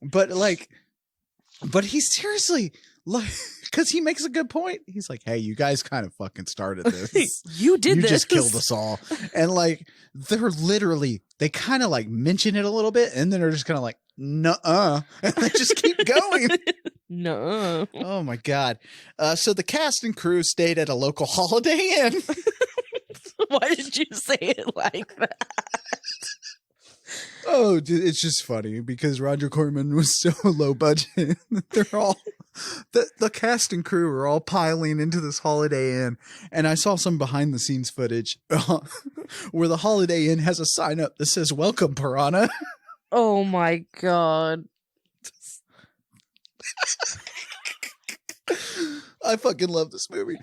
But he's seriously like, because he makes a good point. He's like, hey, you guys kind of fucking started this. You just killed us all. And like, they kind of like mention it a little bit and then they're just kind of like, nuh-uh. And they just keep going. No. Oh my God. So the cast and crew stayed at a local Holiday Inn. Why did you say it like that? Oh, it's just funny because Roger Corman was so low budget. They're all the cast and crew are all piling into this Holiday Inn, and I saw some behind the scenes footage where the Holiday Inn has a sign up that says "Welcome, Piranha." Oh my god. I fucking love this movie.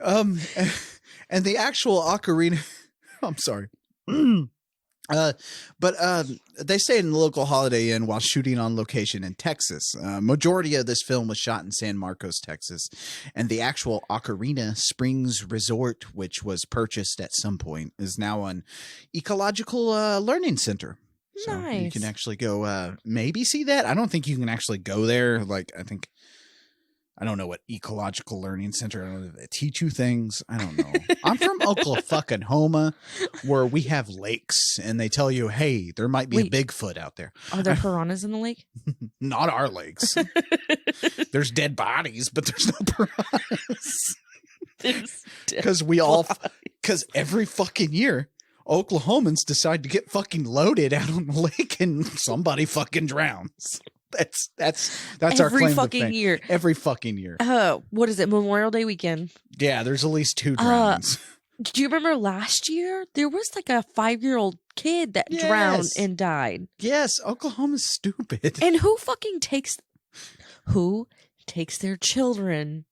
And the actual ocarina. I'm sorry. But they stayed in the local Holiday Inn while shooting on location in Texas. Majority of this film was shot in San Marcos, Texas, and the actual Ocarina Springs Resort, which was purchased at some point, is now an ecological learning center. So Nice. you can actually go maybe see that. I don't think you can actually go there. Like, I don't know what ecological learning center. I don't know if they teach you things. I don't know. I'm from Oklahoma, where we have lakes, and they tell you, hey, there might be a Bigfoot out there. Are there piranhas in the lake? Not our lakes. There's dead bodies, but there's no piranhas. Because every fucking year, Oklahomans decide to get fucking loaded out on the lake, and somebody fucking drowns. That's our claim every fucking to fame. year. Every fucking year. What is it? Memorial Day weekend. Yeah, there's at least 2 drownings. Do you remember last year? There was like a 5-year-old kid that drowned and died. Yes, Oklahoma's stupid. And who takes their children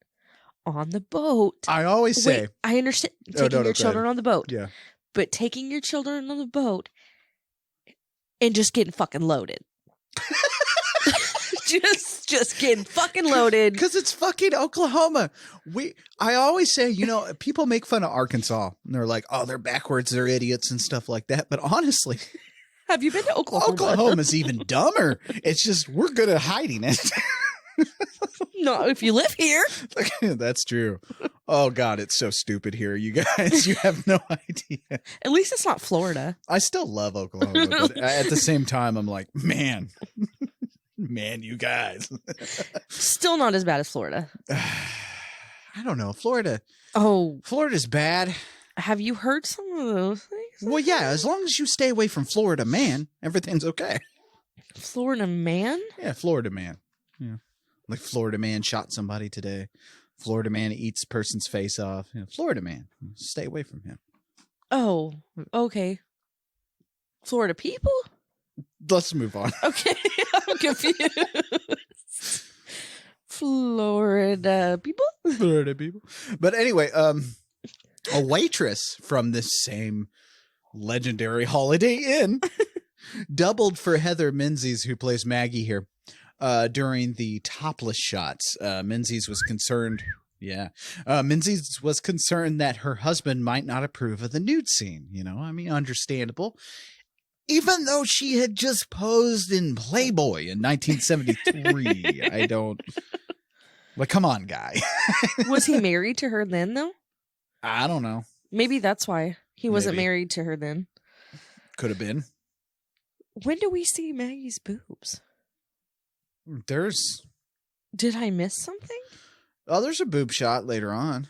on the boat? I always say, wait, I understand taking your children on the boat. Yeah. But taking your children on the boat and just getting fucking loaded. just getting fucking loaded. Because it's fucking Oklahoma. I always say, people make fun of Arkansas. And they're like, oh, they're backwards, they're idiots and stuff like that. But honestly, have you been to Oklahoma? Oklahoma's even dumber. It's just we're good at hiding it. No, if you live here. That's true. Oh, God, it's so stupid here, you guys. You have no idea. At least it's not Florida. I still love Oklahoma, but at the same time, I'm like, man, you guys. Still not as bad as Florida. I don't know. Florida's bad. Have you heard some of those things? Well, yeah, as long as you stay away from Florida man, everything's okay. Florida man? Yeah, Florida man. Yeah. Like Florida man shot somebody today. Florida man eats person's face off. Florida man. Stay away from him. Oh, okay. Florida people? Let's move on. Okay, I'm confused. Florida people? Florida people. But anyway, a waitress from this same legendary Holiday Inn doubled for Heather Menzies, who plays Maggie here. During the topless shots, Menzies was concerned. Yeah. Menzies was concerned that her husband might not approve of the nude scene. Understandable. Even though she had just posed in Playboy in 1973. I don't. Like, come on, guy. Was he married to her then, though? I don't know. Maybe that's why he wasn't married to her then. Could have been. When do we see Maggie's boobs? Did I miss something? Oh, there's a boob shot later on.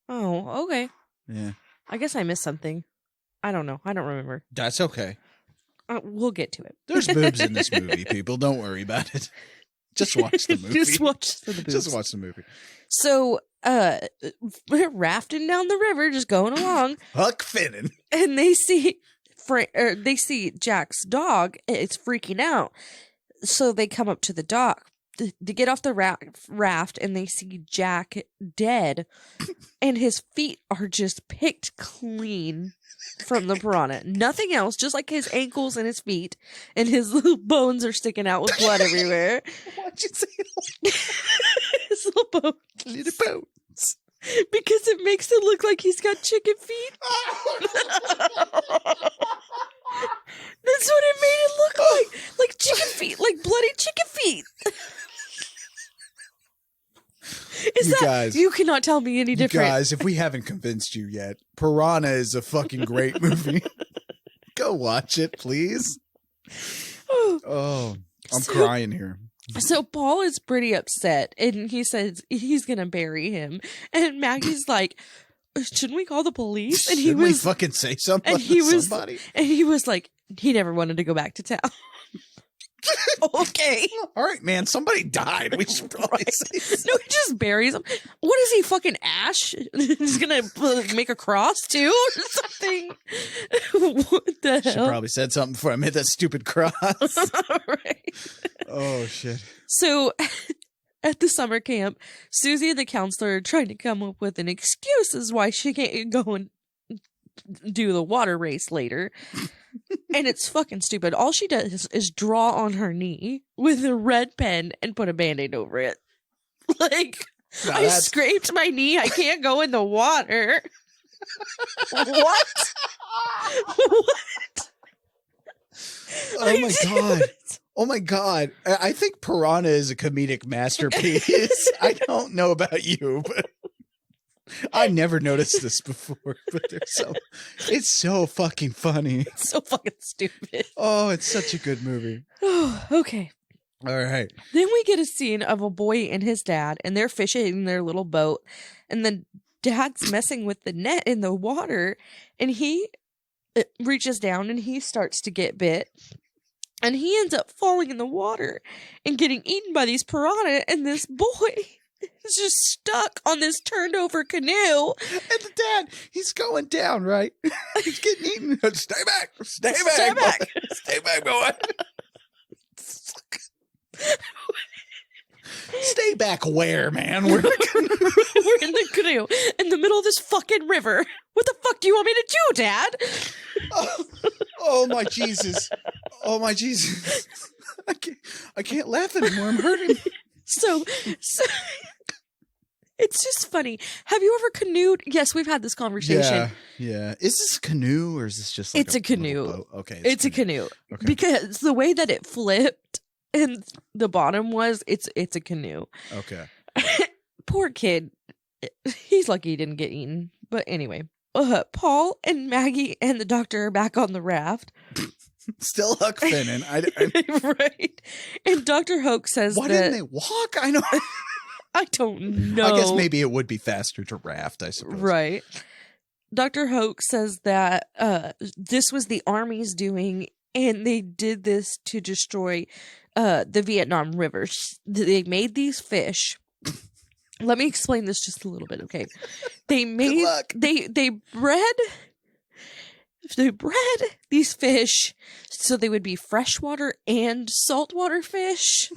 Oh, okay. Yeah. I guess I missed something. I don't know. I don't remember. That's okay. We'll get to it. There's boobs in this movie, people. Don't worry about it. Just watch the movie. Just watch the boobs. Just watch the movie. So, we're rafting down the river, just going along. Huck Finnan. And they see Jack's dog. It's freaking out. So they come up to the dock to get off the raft, and they see Jack dead, and his feet are just picked clean from the piranha. Nothing else, just like his ankles and his feet, and his little bones are sticking out with blood everywhere. Why'd you say his little bones? Little bones. Because it makes it look like he's got chicken feet. That's what it made it look like chicken feet, like bloody chicken feet. You cannot tell me any different. You guys, if we haven't convinced you yet, Piranha is a fucking great movie. Go watch it, please. Oh, I'm crying here. So Paul is pretty upset, and he says he's gonna bury him. And Maggie's like, "Shouldn't we call the police?" And Shouldn't we fucking say something to somebody? And he was like, he never wanted to go back to town. Okay. All right, man. Somebody died. We should probably say so. No, he just buries him. What is he, fucking Ash? He's gonna make a cross too or something? What the Should hell? probably said something before I made that stupid cross. Right. Oh, shit. So at the summer camp, Susie and the counselor are trying to come up with an excuse as why she can't go and do the water race later. And it's fucking stupid. All she does is draw on her knee with a red pen and put a Band-Aid over it. Like, Now I that's- scraped my knee. I can't go in the water. What? What? Oh, my God. Oh, my God. I think Piranha is a comedic masterpiece. I don't know about you, but I never noticed this before. But it's so fucking funny. It's so fucking stupid. Oh, it's such a good movie. Okay. All right. Then we get a scene of a boy and his dad, and they're fishing in their little boat, and then dad's messing with the net in the water, and he reaches down and he starts to get bit, and he ends up falling in the water and getting eaten by these piranha, and this boy is just stuck on this turned over canoe. And the dad, he's going down, right? He's getting eaten. Stay back. Stay back. Stay back. Boy. Stay back, boy. Stay back where, man? We're We're in the canoe in the middle of this fucking river. What the fuck do you want me to do, Dad? oh my Jesus. Oh my Jesus. I can't laugh anymore. I'm hurting. So it's just funny. Have you ever canoed? Yes, we've had this conversation. Yeah. Is this a canoe or is this just like It's a canoe. little boat? Okay. It's a canoe. Okay. Because the way that it flipped and the bottom was, it's a canoe. Okay. Poor kid. He's lucky he didn't get eaten. But anyway, Paul and Maggie and the doctor are back on the raft. Still Huck Finnan. Right. And Dr. Hoke says Why that... didn't they walk? I know. I don't know. I guess maybe it would be faster to raft, I suppose. Right. Dr. Hoke says that this was the Army's doing, and they did this to destroy the Vietnam rivers. They made these fish. Let me explain this just a little bit, okay? They made luck. they bred these fish so they would be freshwater and saltwater fish.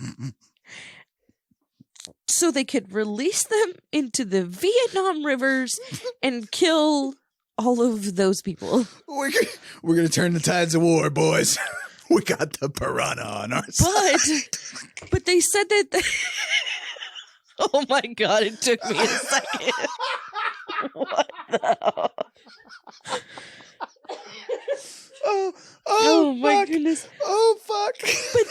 So they could release them into the Vietnam rivers and kill all of those people. We're gonna turn the tides of war, boys. We got the piranha on our side. But they said that. Oh my God! It took me a second. What the hell? Oh my fuck. goodness! Oh fuck! But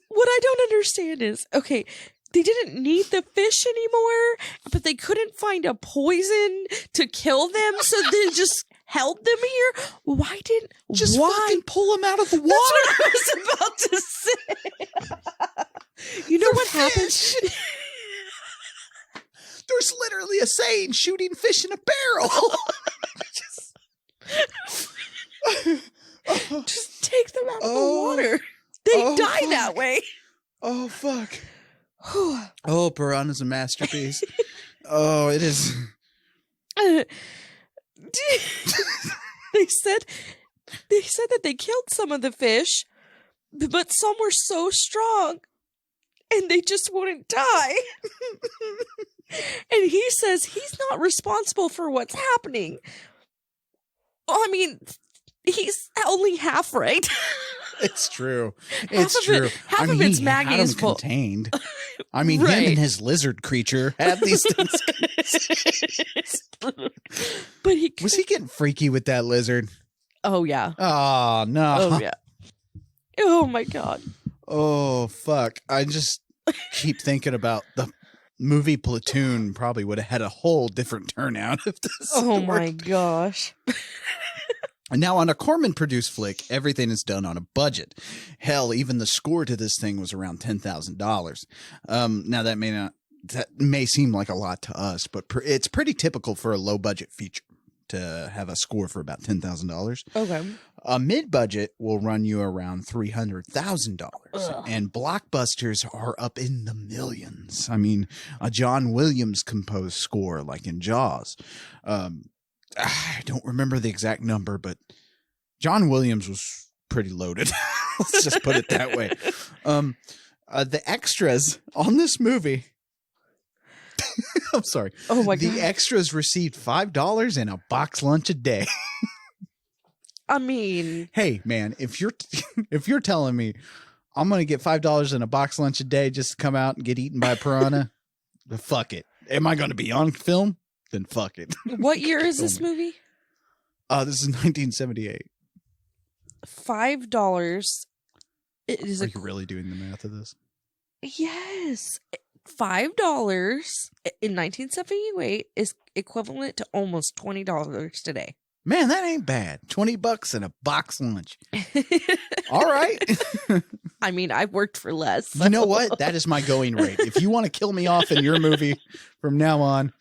what I don't understand is, okay, they didn't need the fish anymore, but they couldn't find a poison to kill them, so they just held them here. Why didn't fucking pull them out of the water? That's what I was about to say. You know what happens? There's literally a saying: shooting fish in a barrel. Just take them out of the water. They die fuck. that way. Oh fuck! Oh, Piranha's a masterpiece. Oh, it is. They said that they killed some of the fish, but some were so strong, and they just wouldn't die. And he says he's not responsible for what's happening. Well, I mean, he's only half right. It's true. It's true. Half of it's he had Maggie's them fault. contained. I mean, Right. him and his lizard creature had these things. But he Was he getting freaky with that lizard? Oh yeah. Oh no. Oh yeah. Oh my God. Oh fuck. I just keep thinking about the movie Platoon probably would have had a whole different turnout if this Oh worked. my gosh. And now on a Corman produced flick, everything is done on a budget. Hell, even the score to this thing was around $10,000. Now that may seem like a lot to us, but it's pretty typical for a low budget feature to have a score for about $10,000. Okay. A mid-budget will run you around $300,000, and blockbusters are up in the millions. I mean, a John Williams composed score, like in Jaws. I don't remember the exact number, but John Williams was pretty loaded. Let's just put it that way. The extras on this movie. I'm sorry. Oh my God. The extras received $5 and a box lunch a day. I mean, hey man, if you're telling me I'm gonna get $5 and a box lunch a day just to come out and get eaten by a piranha, then fuck it. Am I gonna be on film? Then fuck it. what year is this movie? This is 1978. $5. It is Are you really doing the math of this? Yes. $5 in 1978 is equivalent to almost $20 today. Man, that ain't bad. $20 and a box lunch. All right. I mean, I've worked for less. You know what? That is my going rate. If you want to kill me off in your movie from now on,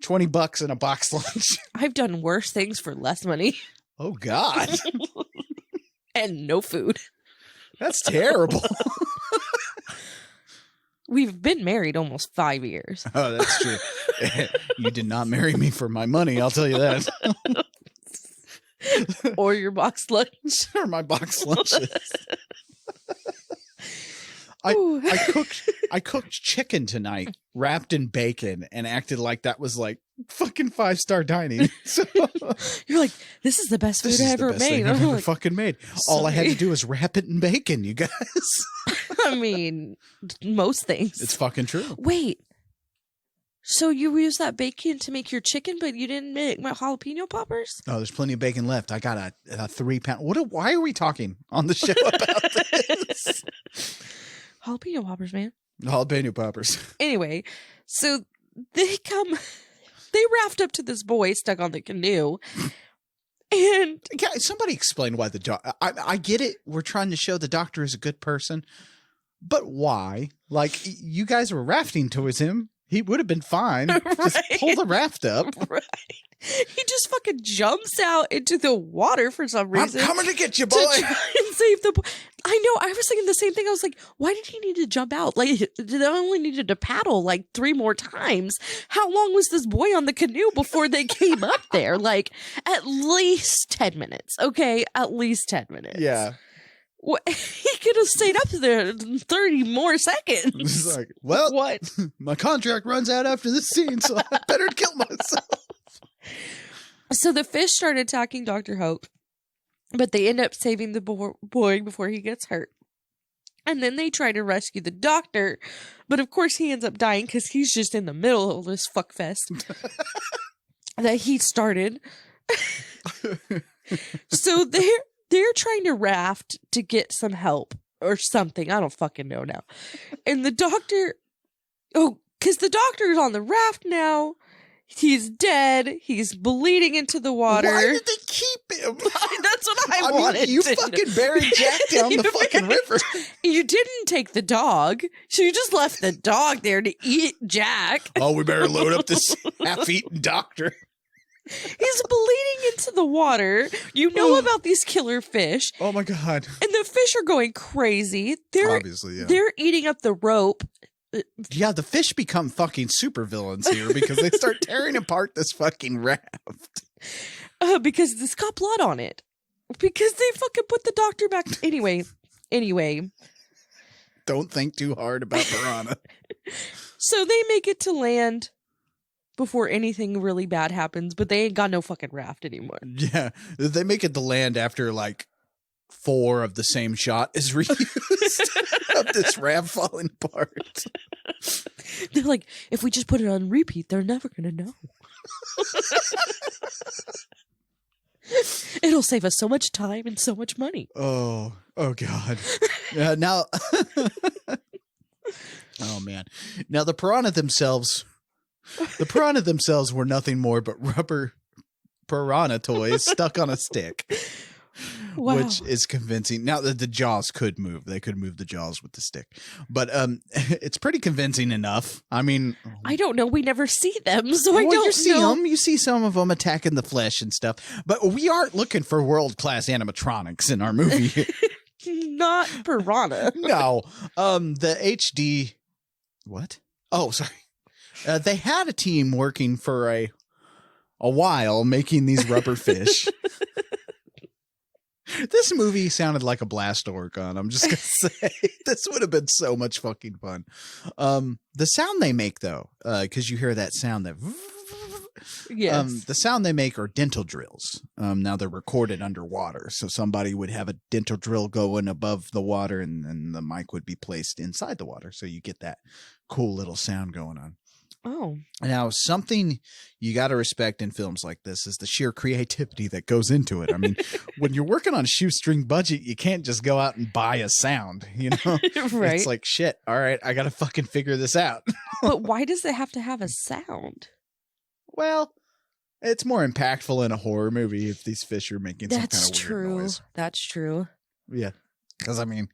$20 and a box lunch. I've done worse things for less money. Oh God. And no food. That's terrible. We've been married almost 5 years. Oh, that's true. You did not marry me for my money, I'll tell you that. Or your box lunch. Or my box lunches. I cooked chicken tonight wrapped in bacon and acted like that was like fucking 5-star dining. So you're like, this is the best food I ever made. I've ever fucking made. All I had to do was wrap it in bacon, you guys. I mean, most things. It's fucking true. Wait. So you use that bacon to make your chicken, but you didn't make my jalapeno poppers? Oh, there's plenty of bacon left. I got a 3-pound. Why are we talking on the show about this? Jalapeno poppers, man. Jalapeno poppers. Anyway, so they raft up to this boy stuck on the canoe. And somebody explain why the doctor. I get it. We're trying to show the doctor is a good person, but why? Like, you guys were rafting towards him. He would have been fine. Right. Just pull the raft up. Right. He just fucking jumps out into the water for some reason. I'm coming to get you, boy. To try and save the boy. I know. I was thinking the same thing. I was like, why did he need to jump out? Like, they only needed to paddle like 3 more times. How long was this boy on the canoe before they came up there? Like, at least 10 minutes. Okay, at least 10 minutes. Yeah. What? He could have stayed up there 30 more seconds. It's like, well, what? My contract runs out after this scene, so I better kill myself. So the fish start attacking Dr. Hope, but they end up saving the boy before he gets hurt. And then they try to rescue the doctor, but of course he ends up dying because he's just in the middle of this fuckfest that he started. So they're trying to raft to get some help or something. I don't fucking know now. And the doctor, because the doctor is on the raft now. He's dead. He's bleeding into the water. Why did they keep him? That's what I wanted. You to fucking know. buried Jack down the fucking river. You didn't take the dog. So you just left the dog there to eat Jack. Oh, we better load up this half-eaten doctor. He's bleeding into the water. You know about these killer fish. Oh my God. And the fish are going crazy. Obviously, yeah. They're eating up the rope. Yeah, the fish become fucking supervillains here because they start tearing apart this fucking raft. Because it's got blood on it. Because they fucking put the doctor back. Anyway. Don't think too hard about Piranha. So they make it to land before anything really bad happens, but they ain't got no fucking raft anymore. Yeah, they make it to land after like 4 of the same shot is reused of this raft falling apart. They're like, if we just put it on repeat, they're never gonna know. It'll save us so much time and so much money. Oh God. Now, oh man. Now the piranha themselves were nothing more but rubber piranha toys stuck on a stick. Wow. Which is convincing. Now the jaws could move. They could move the jaws with the stick. But it's pretty convincing enough. I mean, I don't know. We never see them, so I well, don't you see know. them. You see some of them attacking the flesh and stuff. But we aren't looking for world-class animatronics in our movie. Not Piranha. No. The HD... What? Oh, sorry. They had a team working for a while making these rubber fish. This movie sounded like a blast to work on. I'm just gonna say this would have been so much fucking fun. The sound they make though, because you hear that sound that Yes. the sound they make are dental drills. Now they're recorded underwater, so somebody would have a dental drill going above the water, and then the mic would be placed inside the water, so you get that cool little sound going on. Oh. Now, something you got to respect in films like this is the sheer creativity that goes into it. I mean, when you're working on a shoestring budget, you can't just go out and buy a sound, you know? Right. It's like, shit, all right, I got to fucking figure this out. But why does it have to have a sound? Well, it's more impactful in a horror movie if these fish are making some kind of weird true. noise. That's true. Yeah. Because, I mean,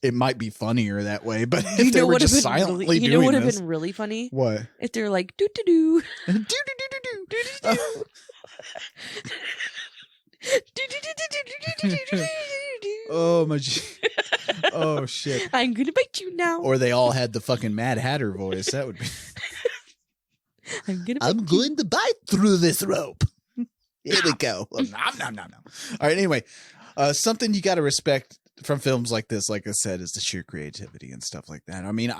it might be funnier that way, but You if they know were what just would've been silently really, you know doing what would have this. been really funny? What? If they're like doo doo doo. Oh, my... Oh, shit. I'm gonna bite you now. Or they all had the fucking Mad Hatter voice. That would be... I'm gonna. I'm going to bite through this rope. Here we go. Nom, nom, nom, nom. All right, anyway. Something you got to respect from films like this, like I said, is the sheer creativity and stuff like that. I mean,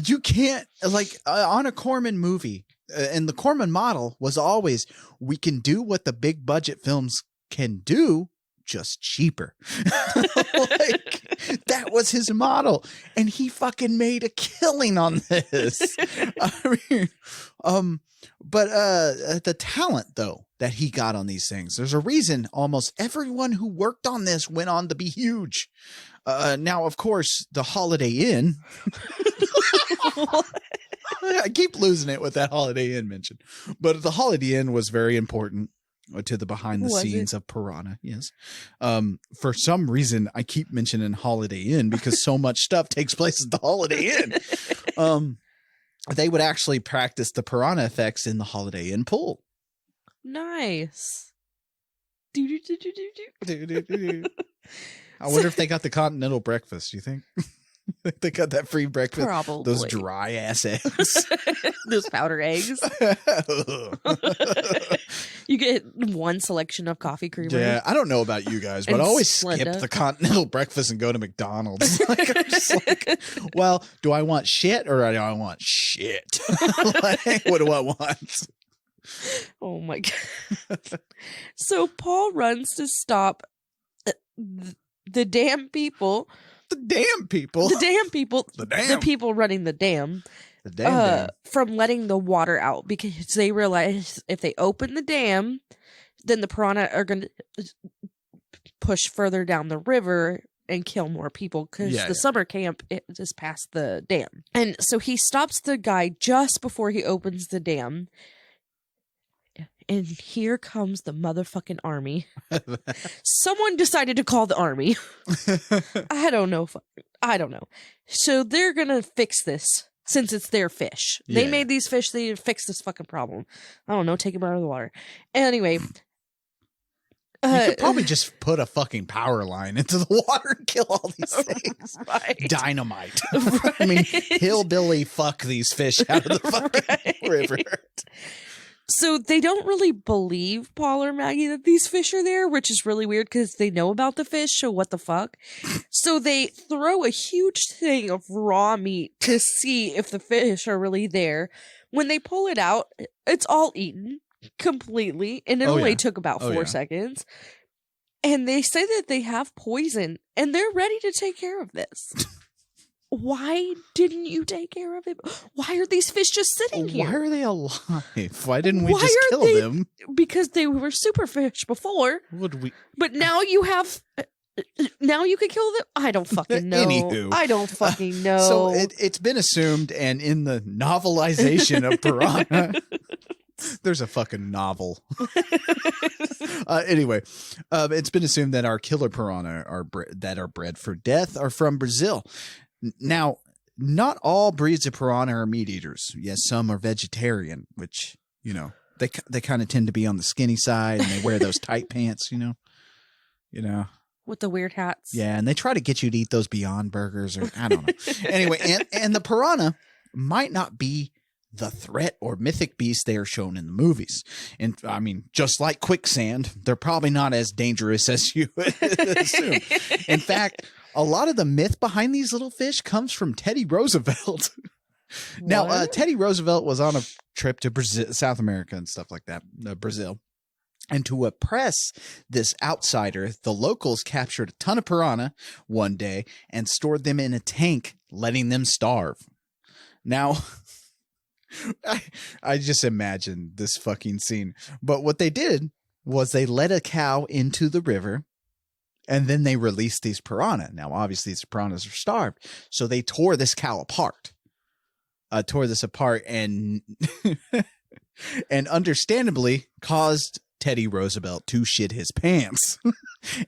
you can't, like, on a Corman movie, and the Corman model was always, we can do what the big budget films can do, just cheaper. Like, that was his model, and he fucking made a killing on this. I mean, but the talent though that he got on these things, there's a reason almost everyone who worked on this went on to be huge. Now, of course, the Holiday Inn. I keep losing it with that Holiday Inn mention, but the Holiday Inn was very important to the behind the scenes of Piranha. Yes. For some reason I keep mentioning Holiday Inn because so much stuff takes place at the Holiday Inn. They would actually practice the Piranha effects in the Holiday Inn pool. Nice. I wonder if they got the continental breakfast. Do you think? They got that free breakfast? Probably. Those dry ass eggs. Those powder eggs. You get one selection of coffee creamer. Yeah, I don't know about you guys, but And I always Splenda. skip the continental breakfast and go to McDonald's. Like, I'm just like, well, do I want shit or do I want shit? Like, what do I want? Oh my god. So Paul runs to stop the damn people. The damn people. The damn people. The damn. The people running the dam. The damn. From letting the water out because they realize if they open the dam, then the piranha are going to push further down the river and kill more people because the summer camp is past the dam. And so he stops the guy just before he opens the dam. And here comes the motherfucking army. Someone decided to call the army. I don't know. I don't know. So they're going to fix this since it's their fish. They made these fish. They fix this fucking problem. I don't know. Take them out of the water. Anyway. You could probably just put a fucking power line into the water and kill all these things. Right. Dynamite. Right. I mean, hillbilly fuck these fish out of the fucking river. So they don't really believe Paul or Maggie that these fish are there, which is really weird because they know about the fish, so what the fuck? So they throw a huge thing of raw meat to see if the fish are really there. When they pull it out, it's all eaten completely, and it only took about 4 seconds. And they say that they have poison, and they're ready to take care of this. Why didn't you take care of it? Why are these fish just sitting here? Why are they alive? Why didn't we just kill them? Because they were super fish before. Would we? But now you have. Now you can kill them? I don't fucking know. Anywho. I don't fucking know. So it's been assumed, and in the novelization of Piranha, There's a fucking novel. Anyway, it's been assumed that our killer piranha that are bred for death are from Brazil. Now, not all breeds of piranha are meat eaters. Yes, some are vegetarian, which, you know, they kind of tend to be on the skinny side, and they wear those tight pants, you know. With the weird hats. Yeah, and they try to get you to eat those Beyond Burgers, or I don't know. Anyway, and the piranha might not be the threat or mythic beast they are shown in the movies. And I mean, just like quicksand, they're probably not as dangerous as you would assume. In fact, a lot of the myth behind these little fish comes from Teddy Roosevelt. Now, Teddy Roosevelt was on a trip to Brazil, South America and stuff like that, Brazil. And to oppress this outsider, the locals captured a ton of piranha one day and stored them in a tank, letting them starve. Now, I just imagine this fucking scene. But what they did was they let a cow into the river, and then they released these piranha. Now, obviously, these piranhas are starved. So they tore this cow apart. And and understandably caused Teddy Roosevelt to shit his pants.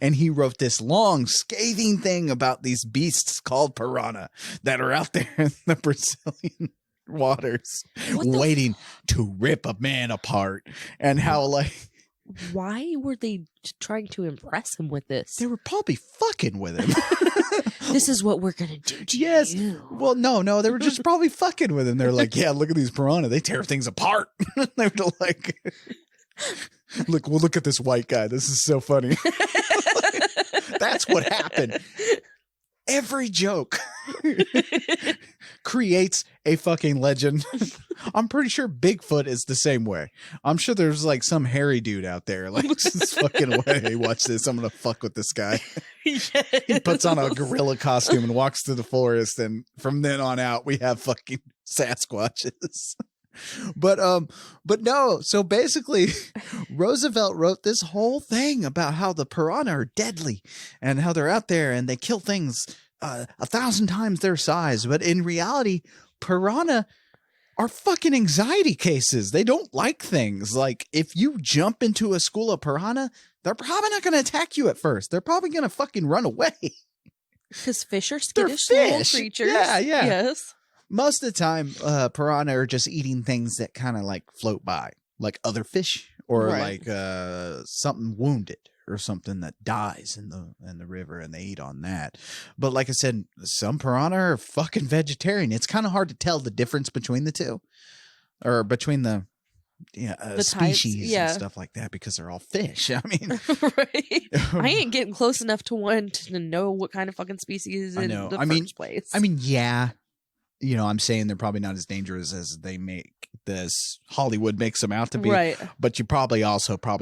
And he wrote this long, scathing thing about these beasts called piranha that are out there in the Brazilian waters waiting to rip a man apart. And how, like, why were they trying to impress him with this? They were probably fucking with him. This is what we're gonna do to you. Well, no, they were just probably fucking with him. They're like, yeah, look at these piranha. They tear things apart. They were like, look at this white guy. This is so funny. That's what happened. Every joke creates a fucking legend. I'm pretty sure Bigfoot is the same way. I'm sure there's like some hairy dude out there like this fucking way. Hey, watch this. I'm going to fuck with this guy. Yes. He puts on a gorilla costume and walks through the forest. And from then on out, we have fucking Sasquatches. But no. So basically, Roosevelt wrote this whole thing about how the piranha are deadly and how they're out there and they kill things 1,000 times their size. But in reality, piranha are fucking anxiety cases. They don't like things. Like, if you jump into a school of piranha, they're probably not going to attack you at first. They're probably going to fucking run away. Because fish are skittish little creatures. Yeah. Yes. Most of the time, piranha are just eating things that kind of like float by, like other fish or like something wounded or something that dies in the river, and they eat on that. But like I said, some piranha are fucking vegetarian. It's kind of hard to tell the difference between the two, or between the species and stuff like that, because they're all fish. I mean, right? I ain't getting close enough to one to know what kind of fucking species in the first place. I mean, yeah. You know, I'm saying they're probably not as dangerous as Hollywood makes them out to be. Right. But you probably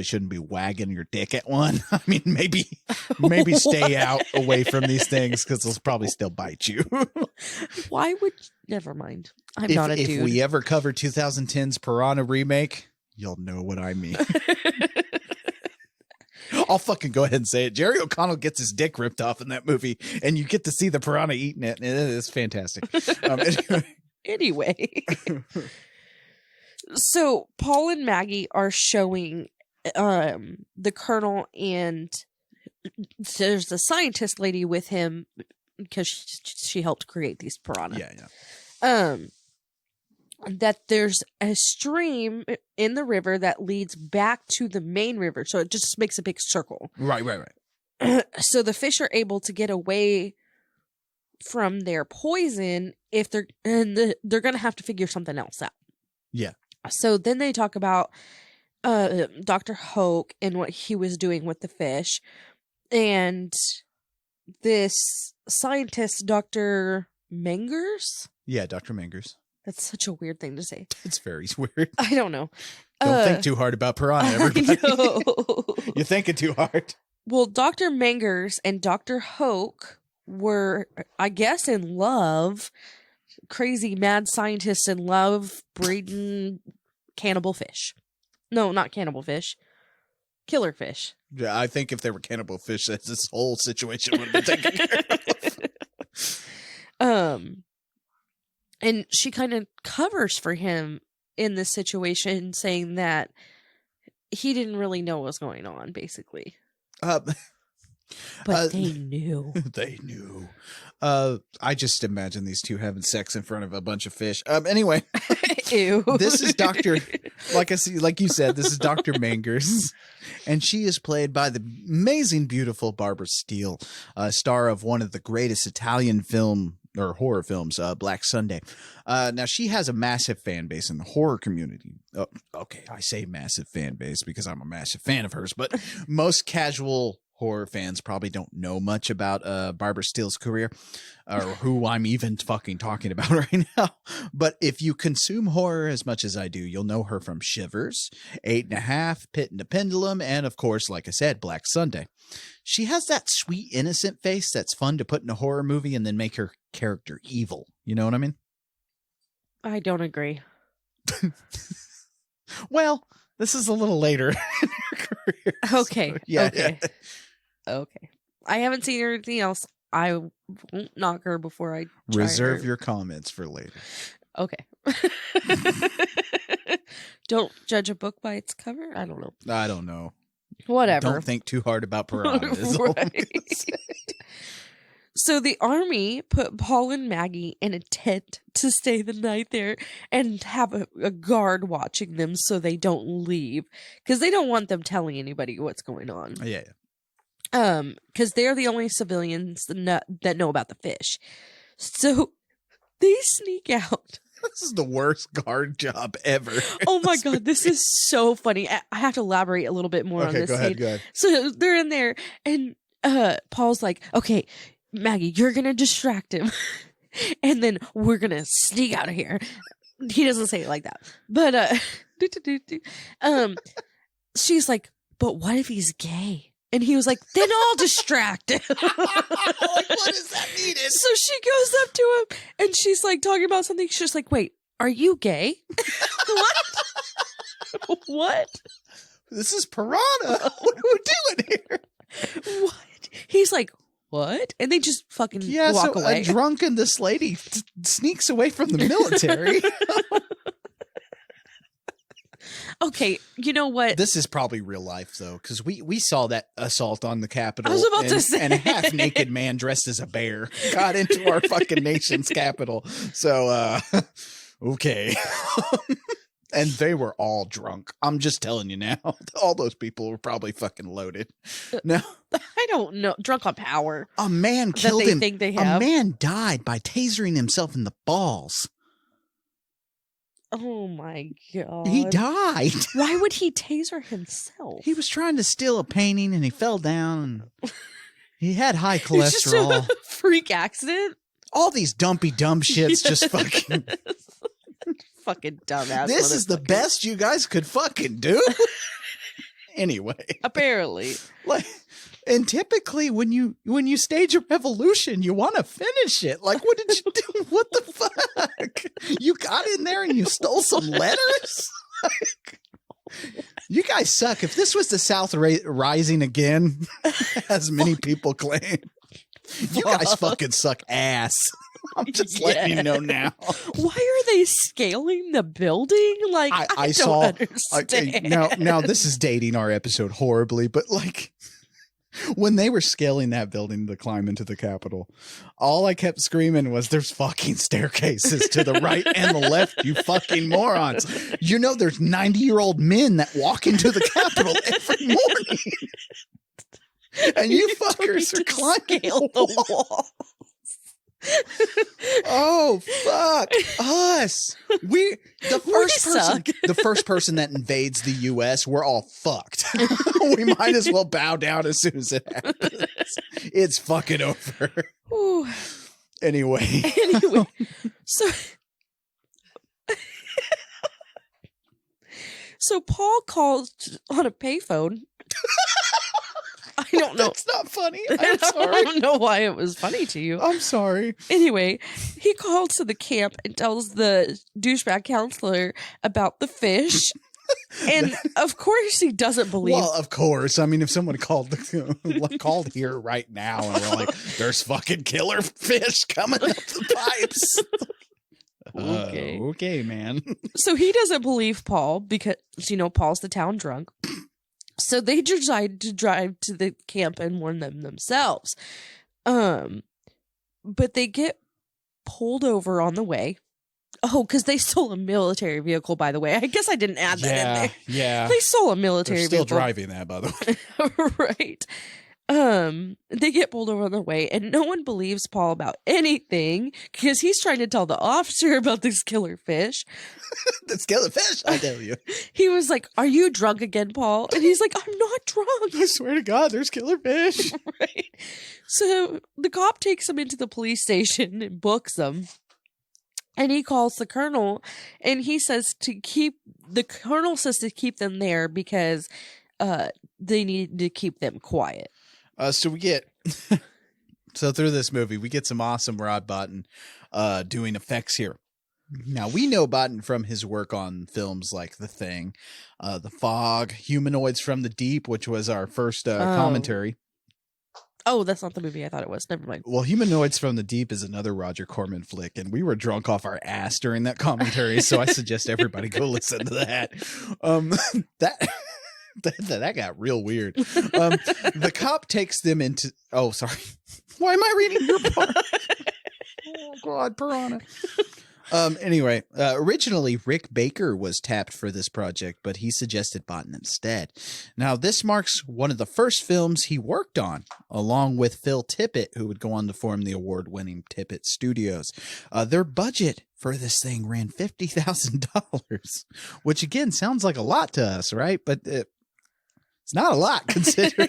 shouldn't be wagging your dick at one. I mean, maybe stay out away from these things, because they'll probably still bite you. Why would... Never mind. I'm not a dude. If we ever cover 2010's Piranha remake, you'll know what I mean. I'll fucking go ahead and say it. Jerry O'Connell gets his dick ripped off in that movie, and you get to see the piranha eating it, and it is fantastic. Anyway. So Paul and Maggie are showing the Colonel, and there's a scientist lady with him because she helped create these piranha. Yeah. That there's a stream in the river that leads back to the main river. So it just makes a big circle. Right. So the fish are able to get away from their poison if they're going to have to figure something else out. Yeah. So then they talk about Dr. Hoke and what he was doing with the fish. And this scientist, Dr. Mengers? Yeah, Dr. Mengers. That's such a weird thing to say. It's very weird. I don't know. Don't think too hard about piranha, everybody. You're thinking too hard. Well, Dr. Mengers and Dr. Hoke were, I guess, in love. Crazy mad scientists in love breeding cannibal fish. No, not cannibal fish. Killer fish. Yeah, I think if they were cannibal fish, this whole situation would have been taken care of. And she kind of covers for him in this situation, saying that he didn't really know what was going on, basically. But they knew. They knew. I just imagine these two having sex in front of a bunch of fish. Anyway, Ew. This is Dr. Like you said, this is Dr. Mangers, and she is played by the amazing, beautiful Barbara Steele, star of one of the greatest Italian film or horror films, Black Sunday. Now she has a massive fan base in the horror community. Oh, okay, I say massive fan base because I'm a massive fan of hers, but most casual horror fans probably don't know much about Barbara Steele's career or who I'm even fucking talking about right now. But if you consume horror as much as I do, you'll know her from Shivers, 8.5, Pit and the Pendulum, and of course, like I said, Black Sunday. She has that sweet, innocent face that's fun to put in a horror movie and then make her character evil. You know what I mean? I don't agree. Well, this is a little later in her career. Okay. So, yeah. Okay. Okay. I haven't seen anything else. I won't knock her before I try Reserve her. your comments for later. Okay. Don't judge a book by its cover. I don't know. I don't know. Whatever. Don't think too hard about Piranha. Is all I'm gonna say. So the army put Paul and Maggie in a tent to stay the night there and have a guard watching them so they don't leave because they don't want them telling anybody what's going on. Yeah. Because they're the only civilians that know about the fish. So they sneak out. This is the worst guard job ever. Oh my God, this is so funny. I have to elaborate a little bit more on this. Go ahead. So they're in there and Paul's like, okay, Maggie, you're going to distract him. And then we're going to sneak out of here. He doesn't say it like that. But she's like, but what if he's gay? And he was like, then I'll distract him. Like, what is that needed? So she goes up to him and she's like talking about something. She's just like, wait, are you gay? What? What? This is Piranha. What are we doing here? What? He's like, what? And they just fucking walk away. A drunken this lady sneaks away from the military. Okay, you know what? This is probably real life, though, because we saw that assault on the Capitol. I was about to say. And a half-naked man dressed as a bear got into our fucking nation's capital. So, okay. And they were all drunk. I'm just telling you now. All those people were probably fucking loaded. No. I don't know. Drunk on power. A man killed him. Think they have. A man died by tasering himself in the balls. Oh my God. He died. Why would he taser himself? He was trying to steal a painting and he fell down. And he had high cholesterol. It's just a freak accident. All these dumpy dumb shits just fucking... Fucking dumbass. This is the best you guys could fucking do. Anyway. Apparently. Like, and typically when you stage a revolution, you want to finish it. Like, what did you do? What the fuck? You got in there and you stole some letters? Like, you guys suck. If this was the South rising again, as many people claim, you guys fucking suck ass. I'm just letting you know now. Why are they scaling the building? Like, I don't understand. Now this is dating our episode horribly, but like when they were scaling that building to climb into the Capitol, all I kept screaming was, there's fucking staircases to the right and the left, you fucking morons. You know there's 90-year-old men that walk into the Capitol every morning. And you fuckers are climbing the wall. Oh fuck us! The first person that invades the U.S., we're all fucked. We might as well bow down as soon as it happens. It's fucking over. Ooh. Anyway, so Paul calls on a payphone. I don't know. That's not funny. I'm sorry. I don't know why it was funny to you. I'm sorry. Anyway, he calls to the camp and tells the douchebag counselor about the fish. And of course he doesn't believe. Well, of course. I mean, if someone called here right now and we're like, there's fucking killer fish coming up the pipes. Okay. Okay, man. So he doesn't believe Paul because, Paul's the town drunk. So they decide to drive to the camp and warn them themselves. But they get pulled over on the way. Oh, because they stole a military vehicle, by the way. I guess I didn't add that in there. Yeah. They stole a military They're still vehicle. driving that, by the way. Right. They get pulled over on the way, and no one believes Paul about anything because he's trying to tell the officer about this killer fish. This killer fish, I tell you. He was like, "Are you drunk again, Paul?" And he's like, "I'm not drunk. I swear to God, there's killer fish. Right. So the cop takes him into the police station and books him. And he calls the colonel, and he says the colonel says to keep them there because they need to keep them quiet. So through this movie, we get some awesome Rod Bottin doing effects here. Now, we know Bottin from his work on films like The Thing, The Fog, Humanoids from the Deep, which was our first commentary. Oh, that's not the movie I thought it was. Never mind. Well, Humanoids from the Deep is another Roger Corman flick, and we were drunk off our ass during that commentary, so I suggest everybody go listen to that. That got real weird. The cop takes them into... Oh, sorry. Why am I reading your part? Oh, God, Piranha. Anyway, originally Rick Baker was tapped for this project, but he suggested Bottin instead. Now, this marks one of the first films he worked on, along with Phil Tippett, who would go on to form the award-winning Tippett Studios. Their budget for this thing ran $50,000, which again sounds like a lot to us, right? But it's not a lot considering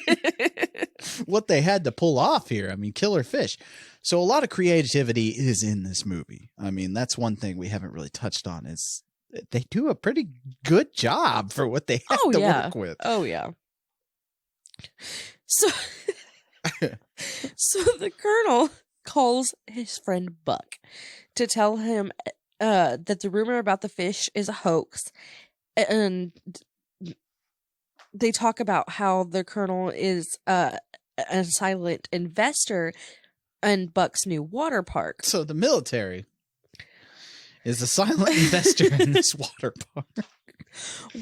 what they had to pull off here. I mean, killer fish. So a lot of creativity is in this movie. I mean, that's one thing we haven't really touched on is they do a pretty good job for what they have to work with. Oh, yeah. So, so the colonel calls his friend Buck to tell him that the rumor about the fish is a hoax. And they talk about how the colonel is a silent investor in Buck's new water park. So the military is a silent investor in this water park.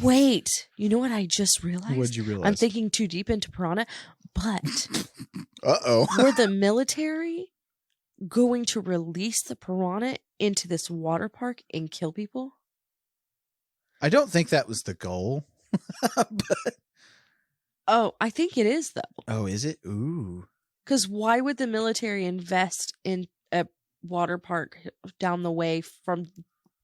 Wait, you know what I just realized? What'd you realize? I'm thinking too deep into Piranha, but Uh-oh. were the military going to release the Piranha into this water park and kill people? I don't think that was the goal. But... Oh, I think it is, though. Oh, is it? Ooh. Because why would the military invest in a water park down the way from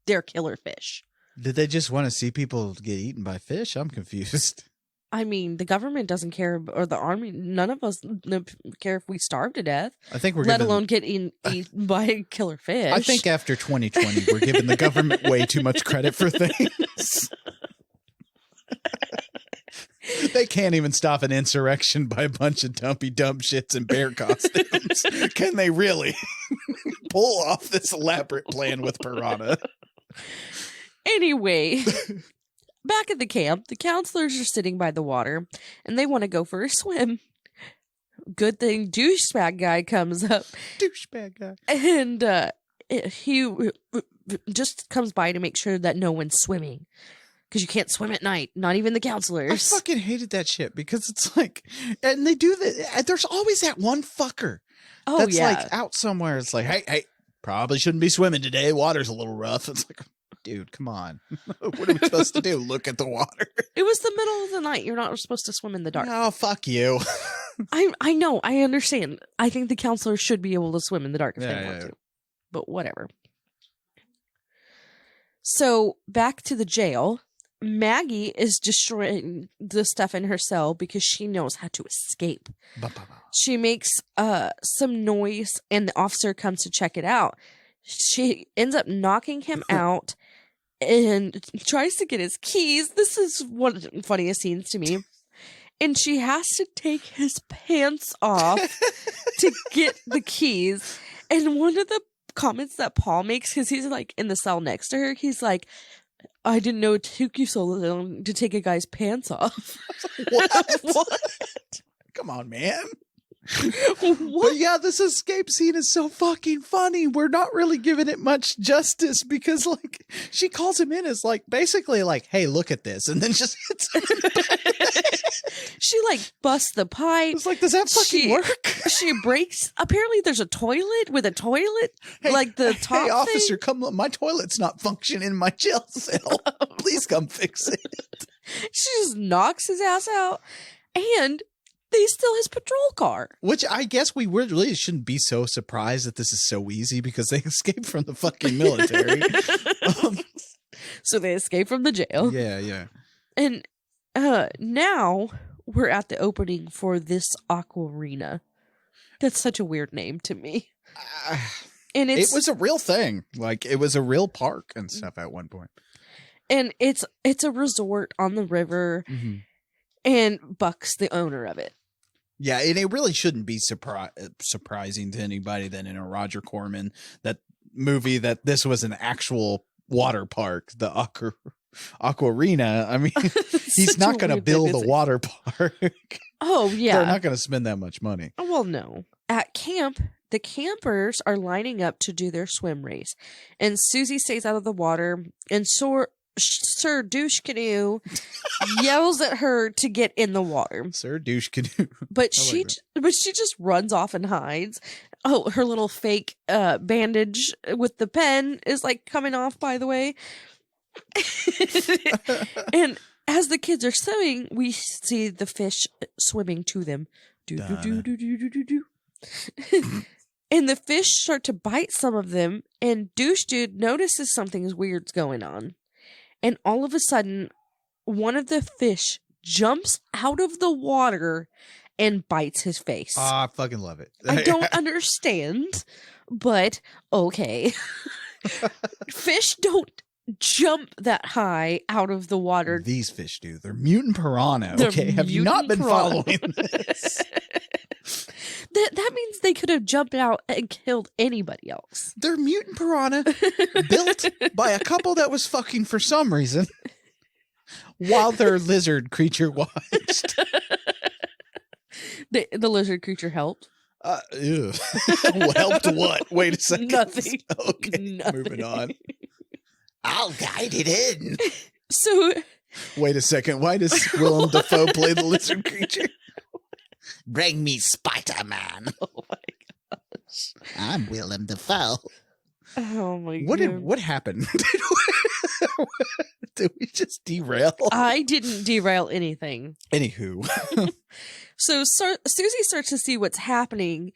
their killer fish? Did they just want to see people get eaten by fish? I'm confused. I mean, the government doesn't care, or the army. None of us care if we starve to death. I think we're alone get eaten by a killer fish. I think after 2020, we're giving the government way too much credit for things. They can't even stop an insurrection by a bunch of dumpy dumb shits in bear costumes. Can they really pull off this elaborate plan with Piranha? Anyway, back at the camp, the counselors are sitting by the water, and they want to go for a swim. Good thing douchebag guy comes up. Douchebag guy. And he just comes by to make sure that no one's swimming. Because you can't swim at night, not even the counselors. I fucking hated that shit because it's like, and they do that. There's always that one fucker that's like out somewhere. It's like, hey, probably shouldn't be swimming today. Water's a little rough. It's like, dude, come on. What are we supposed to do? Look at the water. It was the middle of the night. You're not supposed to swim in the dark. Oh, fuck you. I know. I understand. I think the counselors should be able to swim in the dark if they want to. But whatever. So back to the jail. Maggie is destroying the stuff in her cell because she knows how to escape. She makes some noise and the officer comes to check it out. She ends up knocking him out and tries to get his keys. This is one of the funniest scenes to me. And she has to take his pants off to get the keys. And one of the comments that Paul makes, because he's like in the cell next to her, he's like, I didn't know it took you so long to take a guy's pants off. What? What? Come on, man. But yeah, this escape scene is so fucking funny. We're not really giving it much justice because, like, she calls him in as, like, basically like, hey, look at this. And then just hits him. She, like, busts the pipe. It's like, does that fucking work? She breaks. Apparently, there's a toilet with a toilet. Hey, like the top hey, officer, thing. come look. My toilet's not functioning in my jail cell. Please come fix it. She just knocks his ass out. And they steal his patrol car. Which I guess we really shouldn't be so surprised that this is so easy because they escaped from the fucking military. So they escape from the jail. Yeah. And now we're at the opening for this Aquarina. That's such a weird name to me. And it was a real thing. Like, it was a real park and stuff at one point. And it's a resort on the river. Mm-hmm. And Buck's the owner of it. Yeah, and it really shouldn't be surprising to anybody that in a Roger Corman movie that this was an actual water park, the Aquarina. I mean, he's not going to build a water park. Oh, yeah. They're not going to spend that much money. Well, no. At camp, the campers are lining up to do their swim race. And Susie stays out of the water. And Sir Douche Canoe yells at her to get in the water. Sir Douche Canoe. But she just runs off and hides. Oh, her little fake bandage with the pen is like coming off, by the way. And as the kids are swimming, we see the fish swimming to them. Do do do do do do do do. And the fish start to bite some of them, and Douche Dude notices something's weird's going on. And all of a sudden, one of the fish jumps out of the water and bites his face. I fucking love it. I don't understand, but okay. Fish don't jump that high out of the water. These fish do. They're mutant piranha. They're okay, have you not been following this? That means they could have jumped out and killed anybody else. They're mutant piranha built by a couple that was fucking for some reason while their lizard creature watched. The lizard creature helped. Helped what? Wait a second. Nothing. Okay, Nothing. moving on. I'll guide it in. So, wait a second. Why does Willem Dafoe play the lizard creature? Bring me Spider-Man. Oh my gosh. I'm Willem Dafoe. Oh my god. What happened? Did we just derail? I didn't derail anything. Anywho. So Susie starts to see what's happening,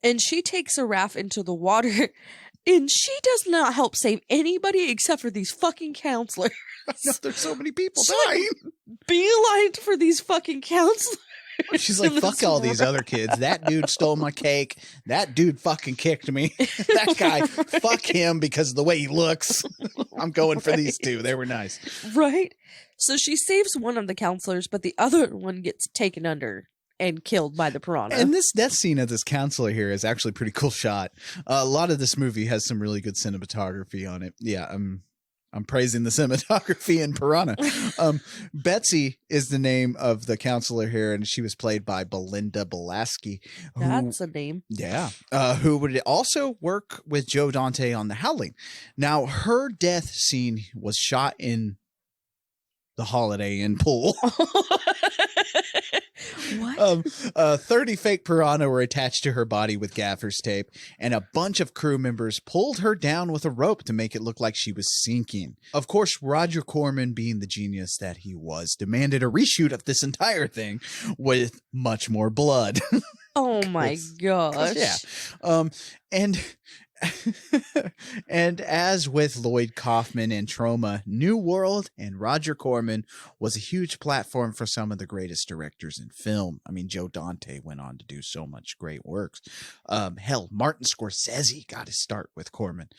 and she takes a raft into the water, and she does not help save anybody except for these fucking counselors. I know, there's so many people She, dying. Beelined for these fucking counselors. She's like, fuck all these other kids. That dude stole my cake. That dude fucking kicked me. That guy, fuck him because of the way he looks. I'm going for these two. They were nice. Right? So she saves one of the counselors, but the other one gets taken under and killed by the piranha. And this death scene of this counselor here is actually a pretty cool shot. A lot of this movie has some really good cinematography on it. Yeah, I'm praising the cinematography in Piranha. Betsy is the name of the counselor here, and she was played by Belinda Belaski. That's a name. Yeah. Who would also work with Joe Dante on The Howling. Now, her death scene was shot in the Holiday Inn pool. What? 30 fake piranha were attached to her body with gaffer's tape, and a bunch of crew members pulled her down with a rope to make it look like she was sinking. Of course, Roger Corman, being the genius that he was, demanded a reshoot of this entire thing with much more blood. Oh my gosh. Yeah. And as with Lloyd Kaufman and Troma, New World and Roger Corman was a huge platform for some of the greatest directors in film. I mean, Joe Dante went on to do so much great works. Hell, Martin Scorsese got his start with Corman.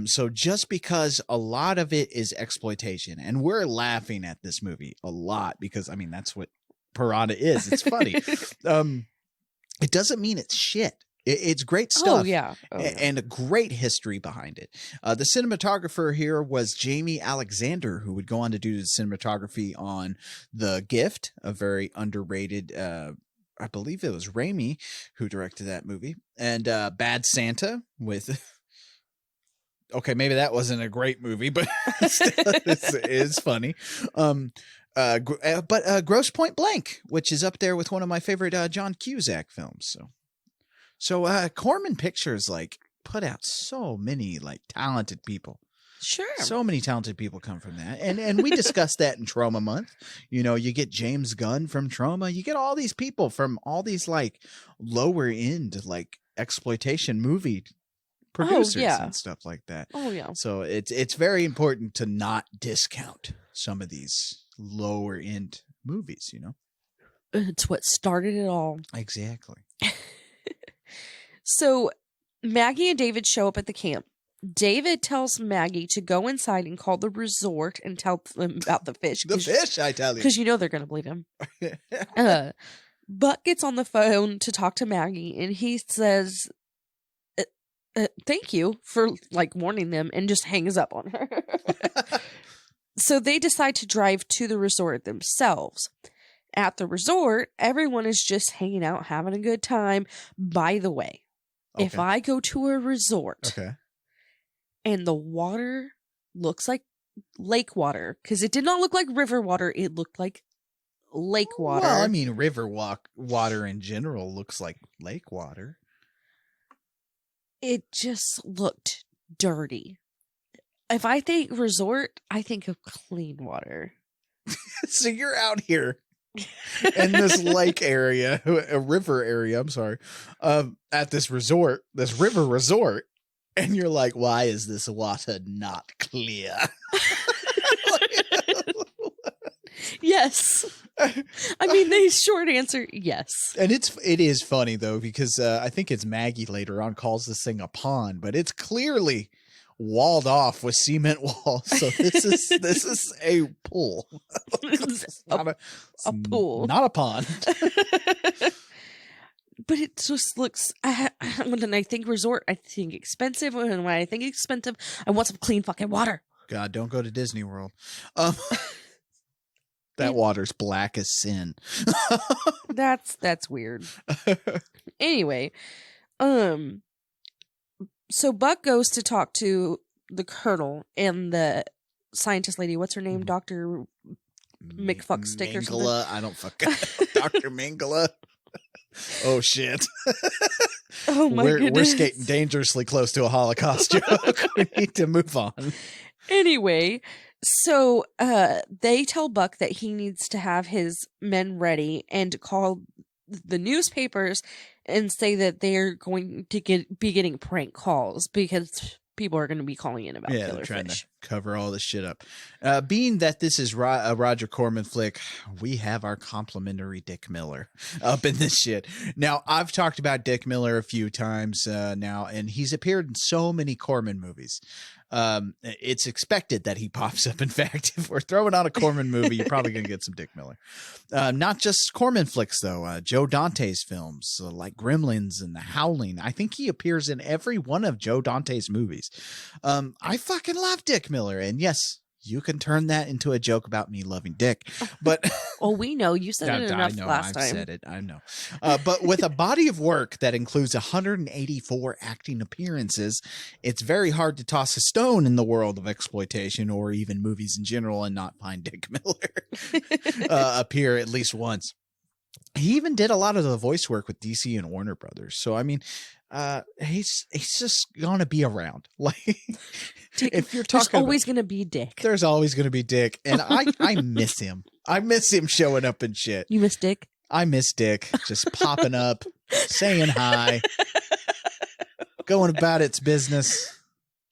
So just because a lot of it is exploitation, and we're laughing at this movie a lot because, I mean, that's what Piranha is. It's funny. It doesn't mean it's shit. It's great stuff. Oh, yeah. And a great history behind it. The cinematographer here was Jamie Alexander, who would go on to do the cinematography on The Gift, a very underrated I believe it was Raimi who directed that movie, and Bad Santa with. Okay, maybe that wasn't a great movie, but it's funny. But Gross Point Blank, which is up there with one of my favorite John Cusack films. So Corman Pictures like put out so many like talented people. Sure. So many talented people come from that. And we discussed that in Trauma Month. You know, you get James Gunn from Trauma. You get all these people from all these like lower end like exploitation movie producers and stuff like that. Oh yeah. So it's very important to not discount some of these lower end movies, you know. It's what started it all. Exactly. So Maggie and David show up at the camp. David tells Maggie to go inside and call the resort and tell them about the fish. The fish, I tell you. Because you know they're going to believe him. Buck gets on the phone to talk to Maggie, and he says, thank you for like warning them, and just hangs up on her. So they decide to drive to the resort themselves. At the resort, everyone is just hanging out, having a good time. By the way, if I go to a resort and the water looks like lake water, because it did not look like river water, it looked like lake water. Well, I mean, river water in general looks like lake water. It just looked dirty. If I think resort, I think of clean water. So you're out here in this lake area, a river area, I'm sorry, at this resort, this river resort, and you're like, why is this water not clear? Yes. I mean, the short answer, yes. And it is funny though, because I think it's Maggie later on calls this thing a pond, but it's clearly walled off with cement walls. So this is a pool. It's not a pool, not a pond. But it just looks. When I think resort, I think expensive. And when I think expensive, I want some clean fucking water. God, don't go to Disney World. That water's black as sin. That's weird. Anyway, so Buck goes to talk to the colonel and the scientist lady. What's her name? Dr. McFuckstick or something? I don't Dr. Mingala. Oh shit. Oh my goodness. We're skating dangerously close to a Holocaust joke. We need to move on. Anyway, so they tell Buck that he needs to have his men ready and call the newspapers and say that they're going to be getting prank calls because people are going to be calling in about killer they're trying fish. To cover all this shit up. Being that this is a Roger Corman flick, we have our complimentary Dick Miller up in this shit. Now, I've talked about Dick Miller a few times now, and he's appeared in so many Corman movies. It's expected that he pops up. In fact, if we're throwing on a Corman movie, you're probably going to get some Dick Miller. Not just Corman flicks, though. Joe Dante's films, like Gremlins and The Howling. I think he appears in every one of Joe Dante's movies. I fucking love Dick Miller. And yes, you can turn that into a joke about me loving Dick. But well, we know. You said it enough last time. I've said it. I know. But with a body of work that includes 184 acting appearances, it's very hard to toss a stone in the world of exploitation or even movies in general and not find Dick Miller appear at least once. He even did a lot of the voice work with DC and Warner Brothers. So, I mean, he's just gonna be around. Like, if you're talking, there's always gonna be Dick. There's always gonna be Dick, and I miss him. I miss him showing up and shit. You miss Dick? I miss Dick just popping up, saying hi, going about its business.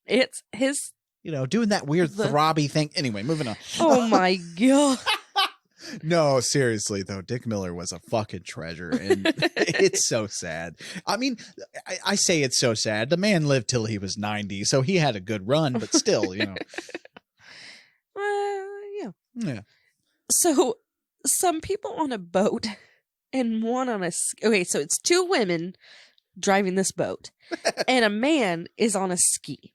It's his, doing that weird throbby thing. Anyway, moving on. Oh my god. No, seriously though, Dick Miller was a fucking treasure, and it's so sad. I mean, I say it's so sad. The man lived till he was 90, so he had a good run, but still, Yeah. Yeah. So, some people on a boat and one on a... Okay, so it's two women driving this boat, and a man is on a ski.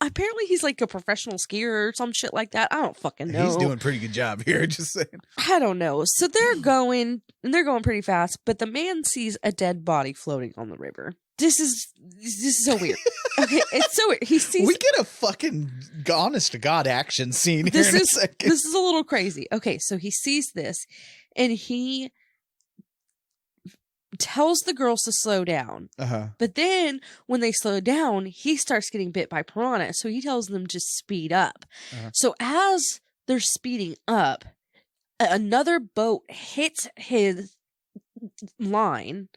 Apparently he's like a professional skier or some shit like that. I don't fucking know. He's doing a pretty good job here, just saying. I don't know. So they're going pretty fast, but the man sees a dead body floating on the river. This is so weird. Okay, it's so weird. He sees. We get a fucking honest to God action scene here in a second. This is a little crazy. Okay, so he sees this, and he tells the girls to slow down. But then when they slow down, he starts getting bit by piranha. So he tells them to speed up. So as they're speeding up, another boat hits his line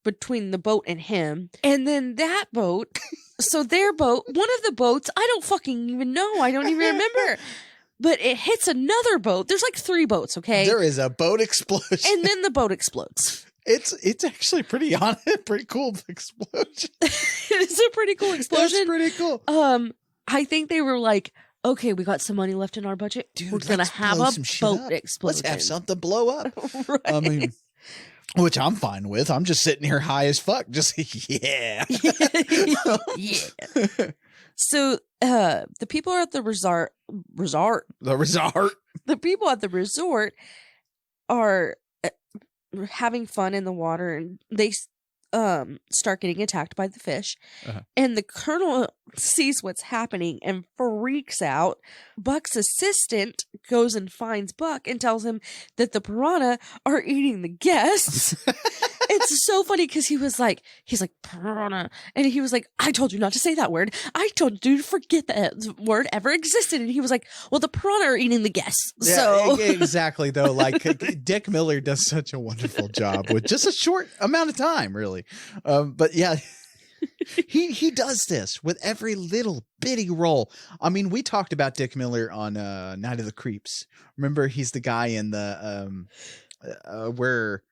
between the boat and him. And then that boat, so their boat, one of the boats, I don't fucking even know. I don't even remember. But it hits another boat. There's like 3 boats, okay? There is a boat explosion. And then the boat explodes. It's actually pretty cool explosion. It's a pretty cool explosion. That's pretty cool. I think they were like, okay, we got some money left in our budget. Dude, we're gonna have a boat explosion. Let's have something blow up. Right. I mean, which I'm fine with. I'm just sitting here high as fuck. Just yeah. Yeah. So the people at the resort. The people at the resort are having fun in the water, and they start getting attacked by the fish. And the colonel sees what's happening and freaks out. Buck's assistant goes and finds Buck and tells him that the piranha are eating the guests. It's so funny because he's like piranha, and he was like, I told you not to say that word. I told you to forget that word ever existed. And he was like, well, the piranha are eating the guests. Yeah, so exactly though. Like Dick Miller does such a wonderful job with just a short amount of time, really. But yeah, he does this with every little bitty role. I mean, we talked about Dick Miller on Night of the Creeps. Remember, he's the guy in the where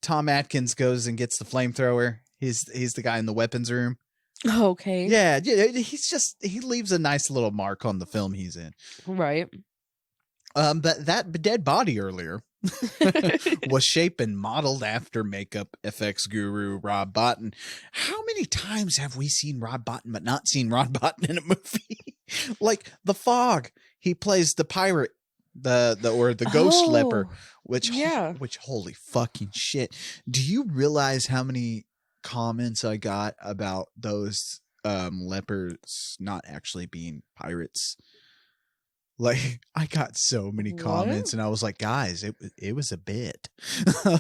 Tom Atkins goes and gets the flamethrower. He's the guy in the weapons room. Okay. Yeah, he leaves a nice little mark on the film he's in. Right. But that dead body earlier was shaped and modeled after makeup FX guru Rob Bottin. How many times have we seen Rob Bottin but not seen Rob Bottin in a movie? Like The Fog, he plays the pirate, the ghost leper, which holy fucking shit. Do you realize how many comments I got about those lepers not actually being pirates? Like, I got so many comments, and I was like, guys, it was a bit.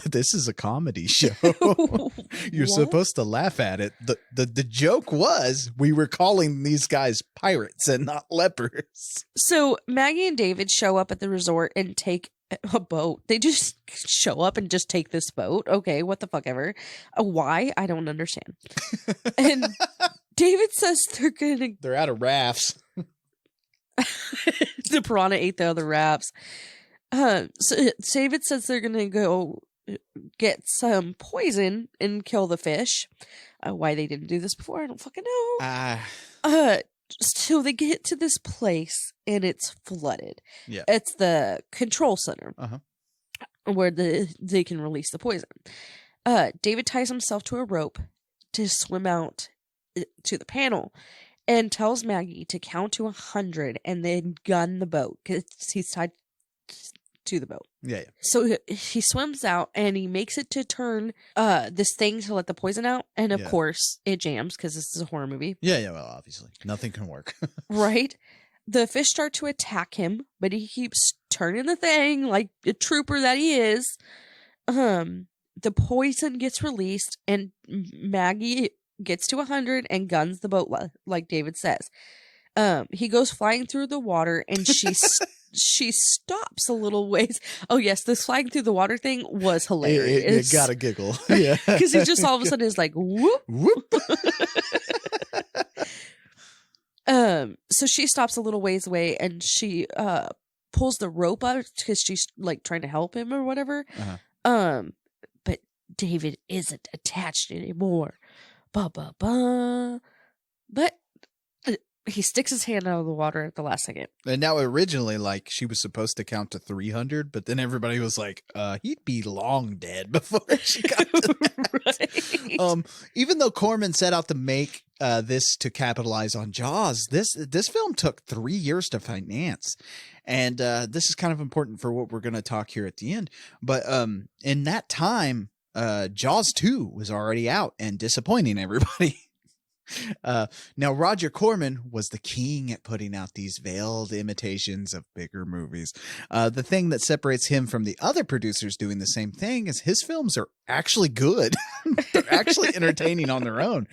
This is a comedy show. You're supposed to laugh at it. The joke was we were calling these guys pirates and not lepers. So Maggie and David show up at the resort and take a boat. They just show up and just take this boat. Okay, what the fuck ever. Why? I don't understand. And David says they're out of rafts. The piranha ate the other rafts. So David says they're gonna go get some poison and kill the fish. Why they didn't do this before, I don't fucking know. So they get to this place and it's flooded. Yeah, it's the control center where they can release the poison. David ties himself to a rope to swim out to the panel, and tells Maggie to count to 100 and then gun the boat because he's tied to the boat. Yeah. So he swims out and he makes it to turn this thing to let the poison out. And of course it jams because this is a horror movie. Yeah. Well, obviously nothing can work. Right. The fish start to attack him, but he keeps turning the thing like a trooper that he is. The poison gets released and Maggie gets to 100 and guns the boat like David says. He goes flying through the water and she stops a little ways. Oh yes, this flying through the water thing was hilarious. You gotta giggle. Yeah. Because he just all of a sudden is like whoop whoop. So she stops a little ways away and she pulls the rope out because she's like trying to help him or whatever. But David isn't attached anymore. But he sticks his hand out of the water at the last second. And now originally, like, she was supposed to count to 300, but then everybody was like, he'd be long dead before she got to that. Right. Even though Corman set out to make this to capitalize on Jaws, this film took 3 years to finance. And this is kind of important for what we're going to talk here at the end. But in that time, Jaws 2 was already out and disappointing everybody. Now, Roger Corman was the king at putting out these veiled imitations of bigger movies. The thing that separates him from the other producers doing the same thing is his films are actually good. They're actually entertaining on their own.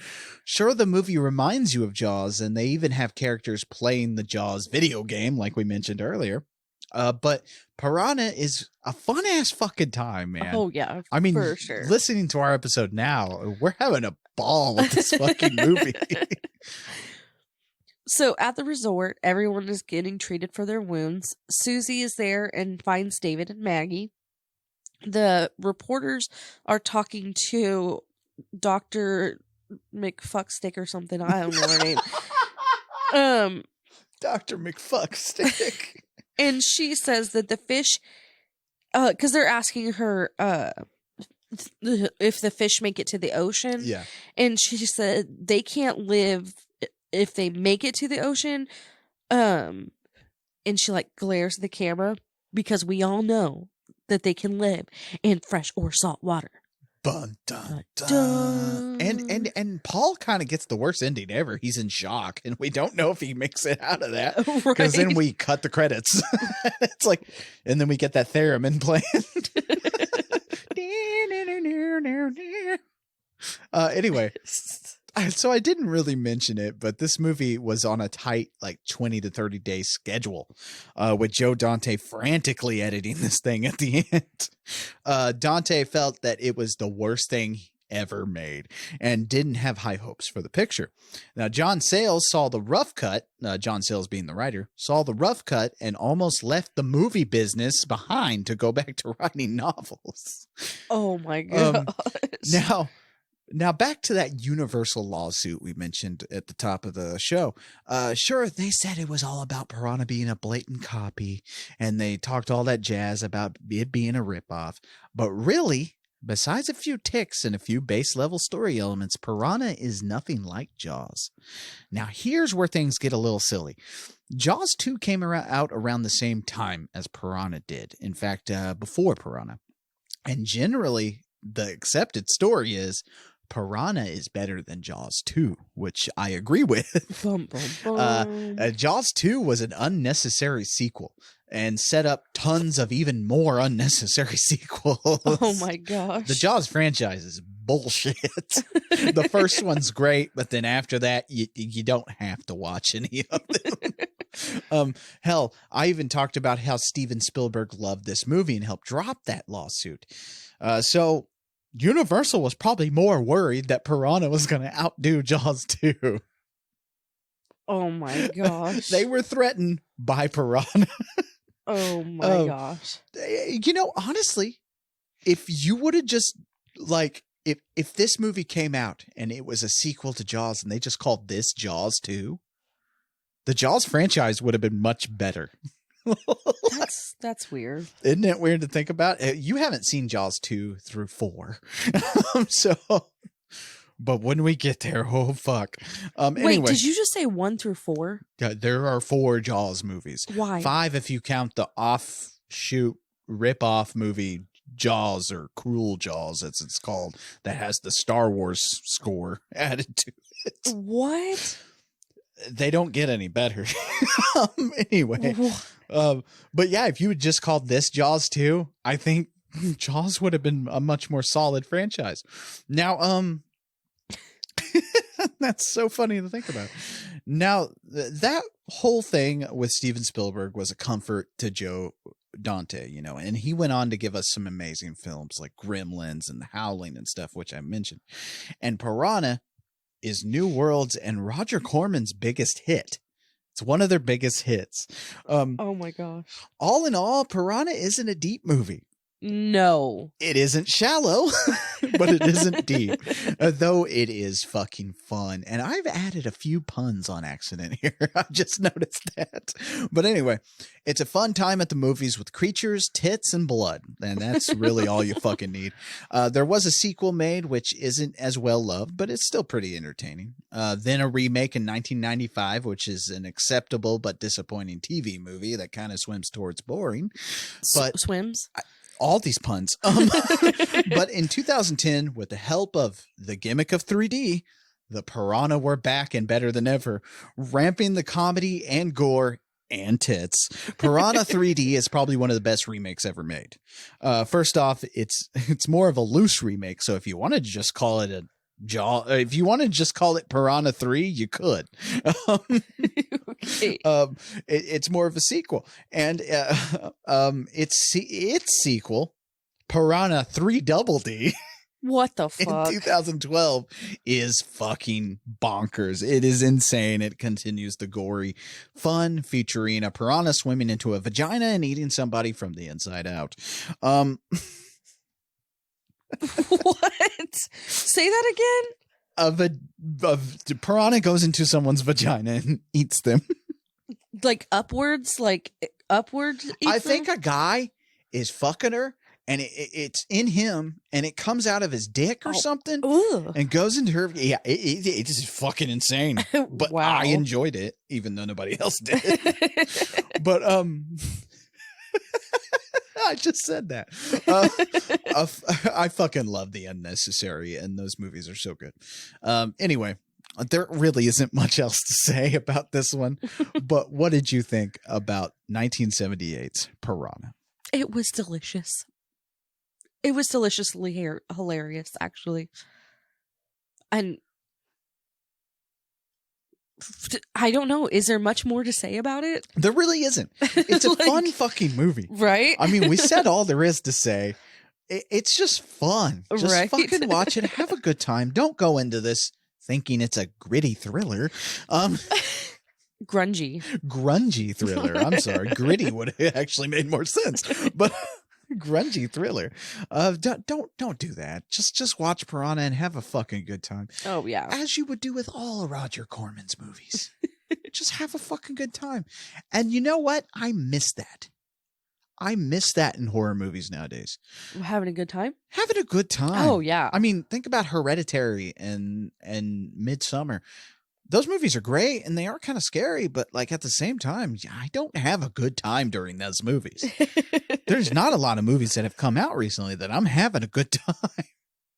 Sure, the movie reminds you of Jaws, and they even have characters playing the Jaws video game, like we mentioned earlier. But Piranha is a fun-ass fucking time, man. Oh, yeah. I mean, for sure. listening to our episode now, we're having a ball with this fucking movie. So at the resort, everyone is getting treated for their wounds. Susie is there and finds David and Maggie. The reporters are talking to Dr. McFuckstick or something. I don't know her name. Dr. McFuckstick. And she says that the fish, because they're asking her if the fish make it to the ocean. Yeah. And she said they can't live if they make it to the ocean. And she like glares at the camera because we all know that they can live in fresh or salt water. Dun, dun, dun. And Paul kind of gets the worst ending ever. He's in shock, and we don't know if he makes it out of that. Because then we cut the credits. It's like, and then we get that theremin playing. Anyway, so I didn't really mention it, but this movie was on a tight, like 20 to 30 day schedule, with Joe Dante frantically editing this thing at the end. Dante felt that it was the worst thing ever made and didn't have high hopes for the picture. Now, John Sayles saw the rough cut, John Sayles being the writer, saw the rough cut and almost left the movie business behind to go back to writing novels. Oh my gosh. Now back to that Universal lawsuit we mentioned at the top of the show. Sure, they said it was all about Piranha being a blatant copy, and they talked all that jazz about it being a ripoff. But really, besides a few ticks and a few base level story elements, Piranha is nothing like Jaws. Now here's where things get a little silly. Jaws 2 came out around the same time as Piranha did. In fact, before Piranha. And generally, the accepted story is Piranha is better than Jaws 2, which I agree with. Bum, bum, bum. Jaws 2 was an unnecessary sequel and set up tons of even more unnecessary sequels. Oh my gosh. The Jaws franchise is bullshit. The first one's great, but then after that, you don't have to watch any of them. Hell, I even talked about how Steven Spielberg loved this movie and helped drop that lawsuit. So Universal was probably more worried that Piranha was going to outdo Jaws 2. Oh my gosh. They were threatened by Piranha. Oh my gosh. You know, honestly, if you would have just, like, if this movie came out and it was a sequel to Jaws and they just called this Jaws 2, the Jaws franchise would have been much better. That's weird. Isn't it weird to think about? You haven't seen Jaws 2 through 4. But when we get there, oh fuck. Wait, anyway, did you just say 1 through 4? There are 4 Jaws movies. Why? 5 if you count the offshoot rip-off movie Jaws, or Cruel Jaws as it's called, that has the Star Wars score added to it. What? They don't get any better. Anyway. But yeah, if you had just called this Jaws 2, I think Jaws would have been a much more solid franchise. Now, that's so funny to think about. Now, that whole thing with Steven Spielberg was a comfort to Joe Dante, you know, and he went on to give us some amazing films like Gremlins and The Howling and stuff, which I mentioned. And Piranha is New World's and Roger Corman's biggest hit. It's one of their biggest hits. Oh my gosh. All in all, Piranha isn't a deep movie. No. It isn't shallow, but it isn't deep. Though it is fucking fun. And I've added a few puns on accident here. I just noticed that. But anyway, it's a fun time at the movies with creatures, tits, and blood. And that's really all you fucking need. There was a sequel made, which isn't as well loved, but it's still pretty entertaining. Then a remake in 1995, which is an acceptable but disappointing TV movie that kind of swims towards boring. But Swims? all these puns. But in 2010, with the help of the gimmick of 3D, the Piranha were back and better than ever, ramping the comedy and gore and tits. Piranha 3D is probably one of the best remakes ever made. First off, it's more of a loose remake, so if you wanted to just call it if you wanted to just call it Piranha 3, you could. Okay. It's more of a sequel, and its sequel, Piranha 3 Double D, What the in fuck? 2012, is fucking bonkers. It is insane. It continues the gory fun, featuring a piranha swimming into a vagina and eating somebody from the inside out. What? Say that again? The piranha goes into someone's vagina and eats them. Like upwards? Like upwards? I think a guy is fucking her, and it's in him, and it comes out of his dick or something, Ugh. and goes into her. Yeah, it's just fucking insane. But Wow. I enjoyed it, even though nobody else did. But I just said that. I fucking love the unnecessary, and those movies are so good. Anyway, there really isn't much else to say about this one. But what did you think about 1978's Piranha? It was delicious. It was deliciously hilarious, actually. And I don't know. Is there much more to say about it? There really isn't. It's a Like- fun fucking movie. Right? I mean, we said all there is to say. It's just fun. Just Right. fucking watch it. Have a good time. Don't go into this thinking it's a gritty thriller. Grungy. Grungy thriller. I'm sorry. Gritty would have actually made more sense. But grungy thriller. Don't do that. Just watch Piranha and have a fucking good time. Oh, yeah. As you would do with all Roger Corman's movies. Just have a fucking good time. And you know what? I miss that. I miss that in horror movies nowadays. Having a good time? Having a good time. Oh, yeah. I mean, think about Hereditary and Midsummer. Those movies are great and they are kind of scary, but like at the same time, I don't have a good time during those movies. There's not a lot of movies that have come out recently that I'm having a good time.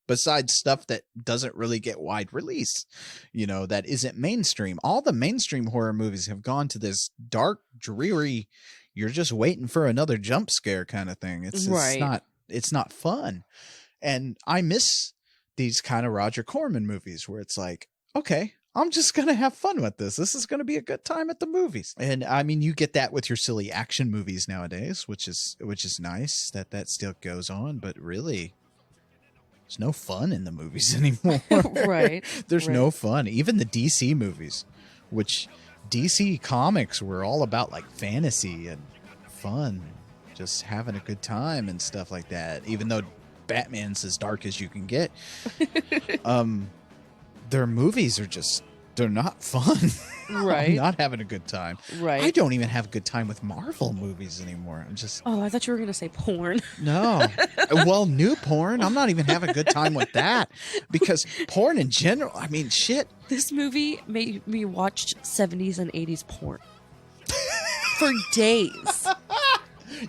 Besides stuff that doesn't really get wide release, that isn't mainstream. All the mainstream horror movies have gone to this dark, dreary, you're just waiting for another jump scare kind of thing. It's not fun. And I miss these kind of Roger Corman movies where it's like, okay, I'm just going to have fun with this. This is going to be a good time at the movies. And I mean, you get that with your silly action movies nowadays, which is nice that still goes on, but really there's no fun in the movies anymore. Right. There's no fun. Even the DC movies, which DC comics were all about like fantasy and fun, just having a good time and stuff like that. Even though Batman's as dark as you can get, their movies are they're not fun. Right. I'm not having a good time. Right. I don't even have a good time with Marvel movies anymore. I'm just Oh, I thought you were going to say porn. no. Well, new porn, I'm not even having a good time with that because porn in general, I mean, shit. This movie made me watch 70s and 80s porn for days.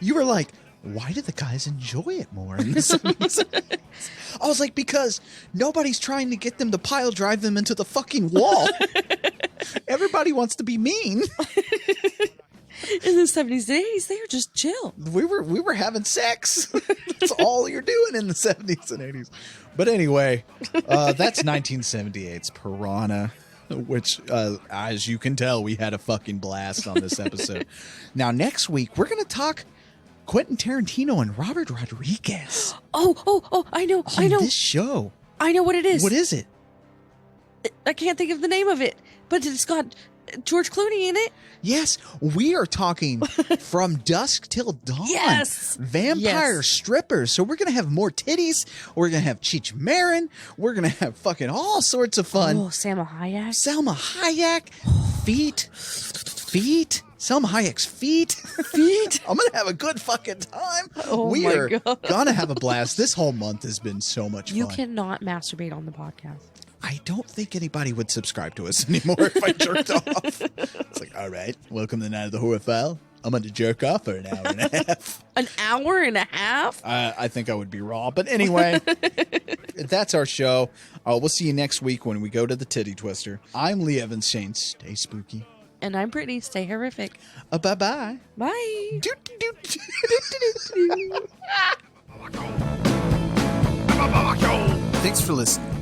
You were like, why do the guys enjoy it more in the 70s? I was like, because nobody's trying to get them to pile drive them into the fucking wall. Everybody wants to be mean. In the 70s and 80s, they were just chill. We were having sex. That's all you're doing in the 70s and 80s. But anyway, that's 1978's Piranha, which, as you can tell, we had a fucking blast on this episode. Now, next week, we're going to talk Quentin Tarantino and Robert Rodriguez. Oh, I know. On this show. I know what it is. What is it? I can't think of the name of it, but it's got George Clooney in it. Yes, we are talking From Dusk Till Dawn. Yes. Vampire strippers. So we're going to have more titties. We're going to have Cheech Marin. We're going to have fucking all sorts of fun. Oh, Salma Hayek. Salma Hayek. Feet. Salma Hayek's feet. I'm going to have a good fucking time. Oh we my are God. going to have a blast. This whole month has been so much fun. You cannot masturbate on the podcast. I don't think anybody would subscribe to us anymore if I jerked off. It's like, all right, welcome to Night of the Horror File. I'm going to jerk off for an hour and a half. An hour and a half? I think I would be raw. But anyway, that's our show. We'll see you next week when we go to the Titty Twister. I'm Lee Evans Shane. Stay spooky. And I'm Brittany. Stay horrific. Bye-bye. Bye. Thanks for listening.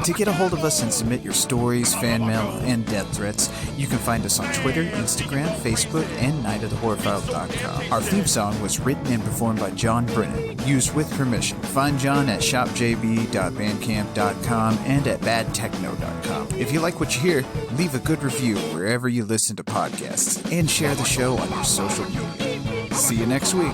To get a hold of us and submit your stories, fan mail, and death threats, you can find us on Twitter, Instagram, Facebook, and nightofthehorrorfile.com. Our theme song was written and performed by John Brennan, used with permission. Find John at shopjb.bandcamp.com and at badtechno.com. If you like what you hear, leave a good review wherever you listen to podcasts, and share the show on your social media. See you next week.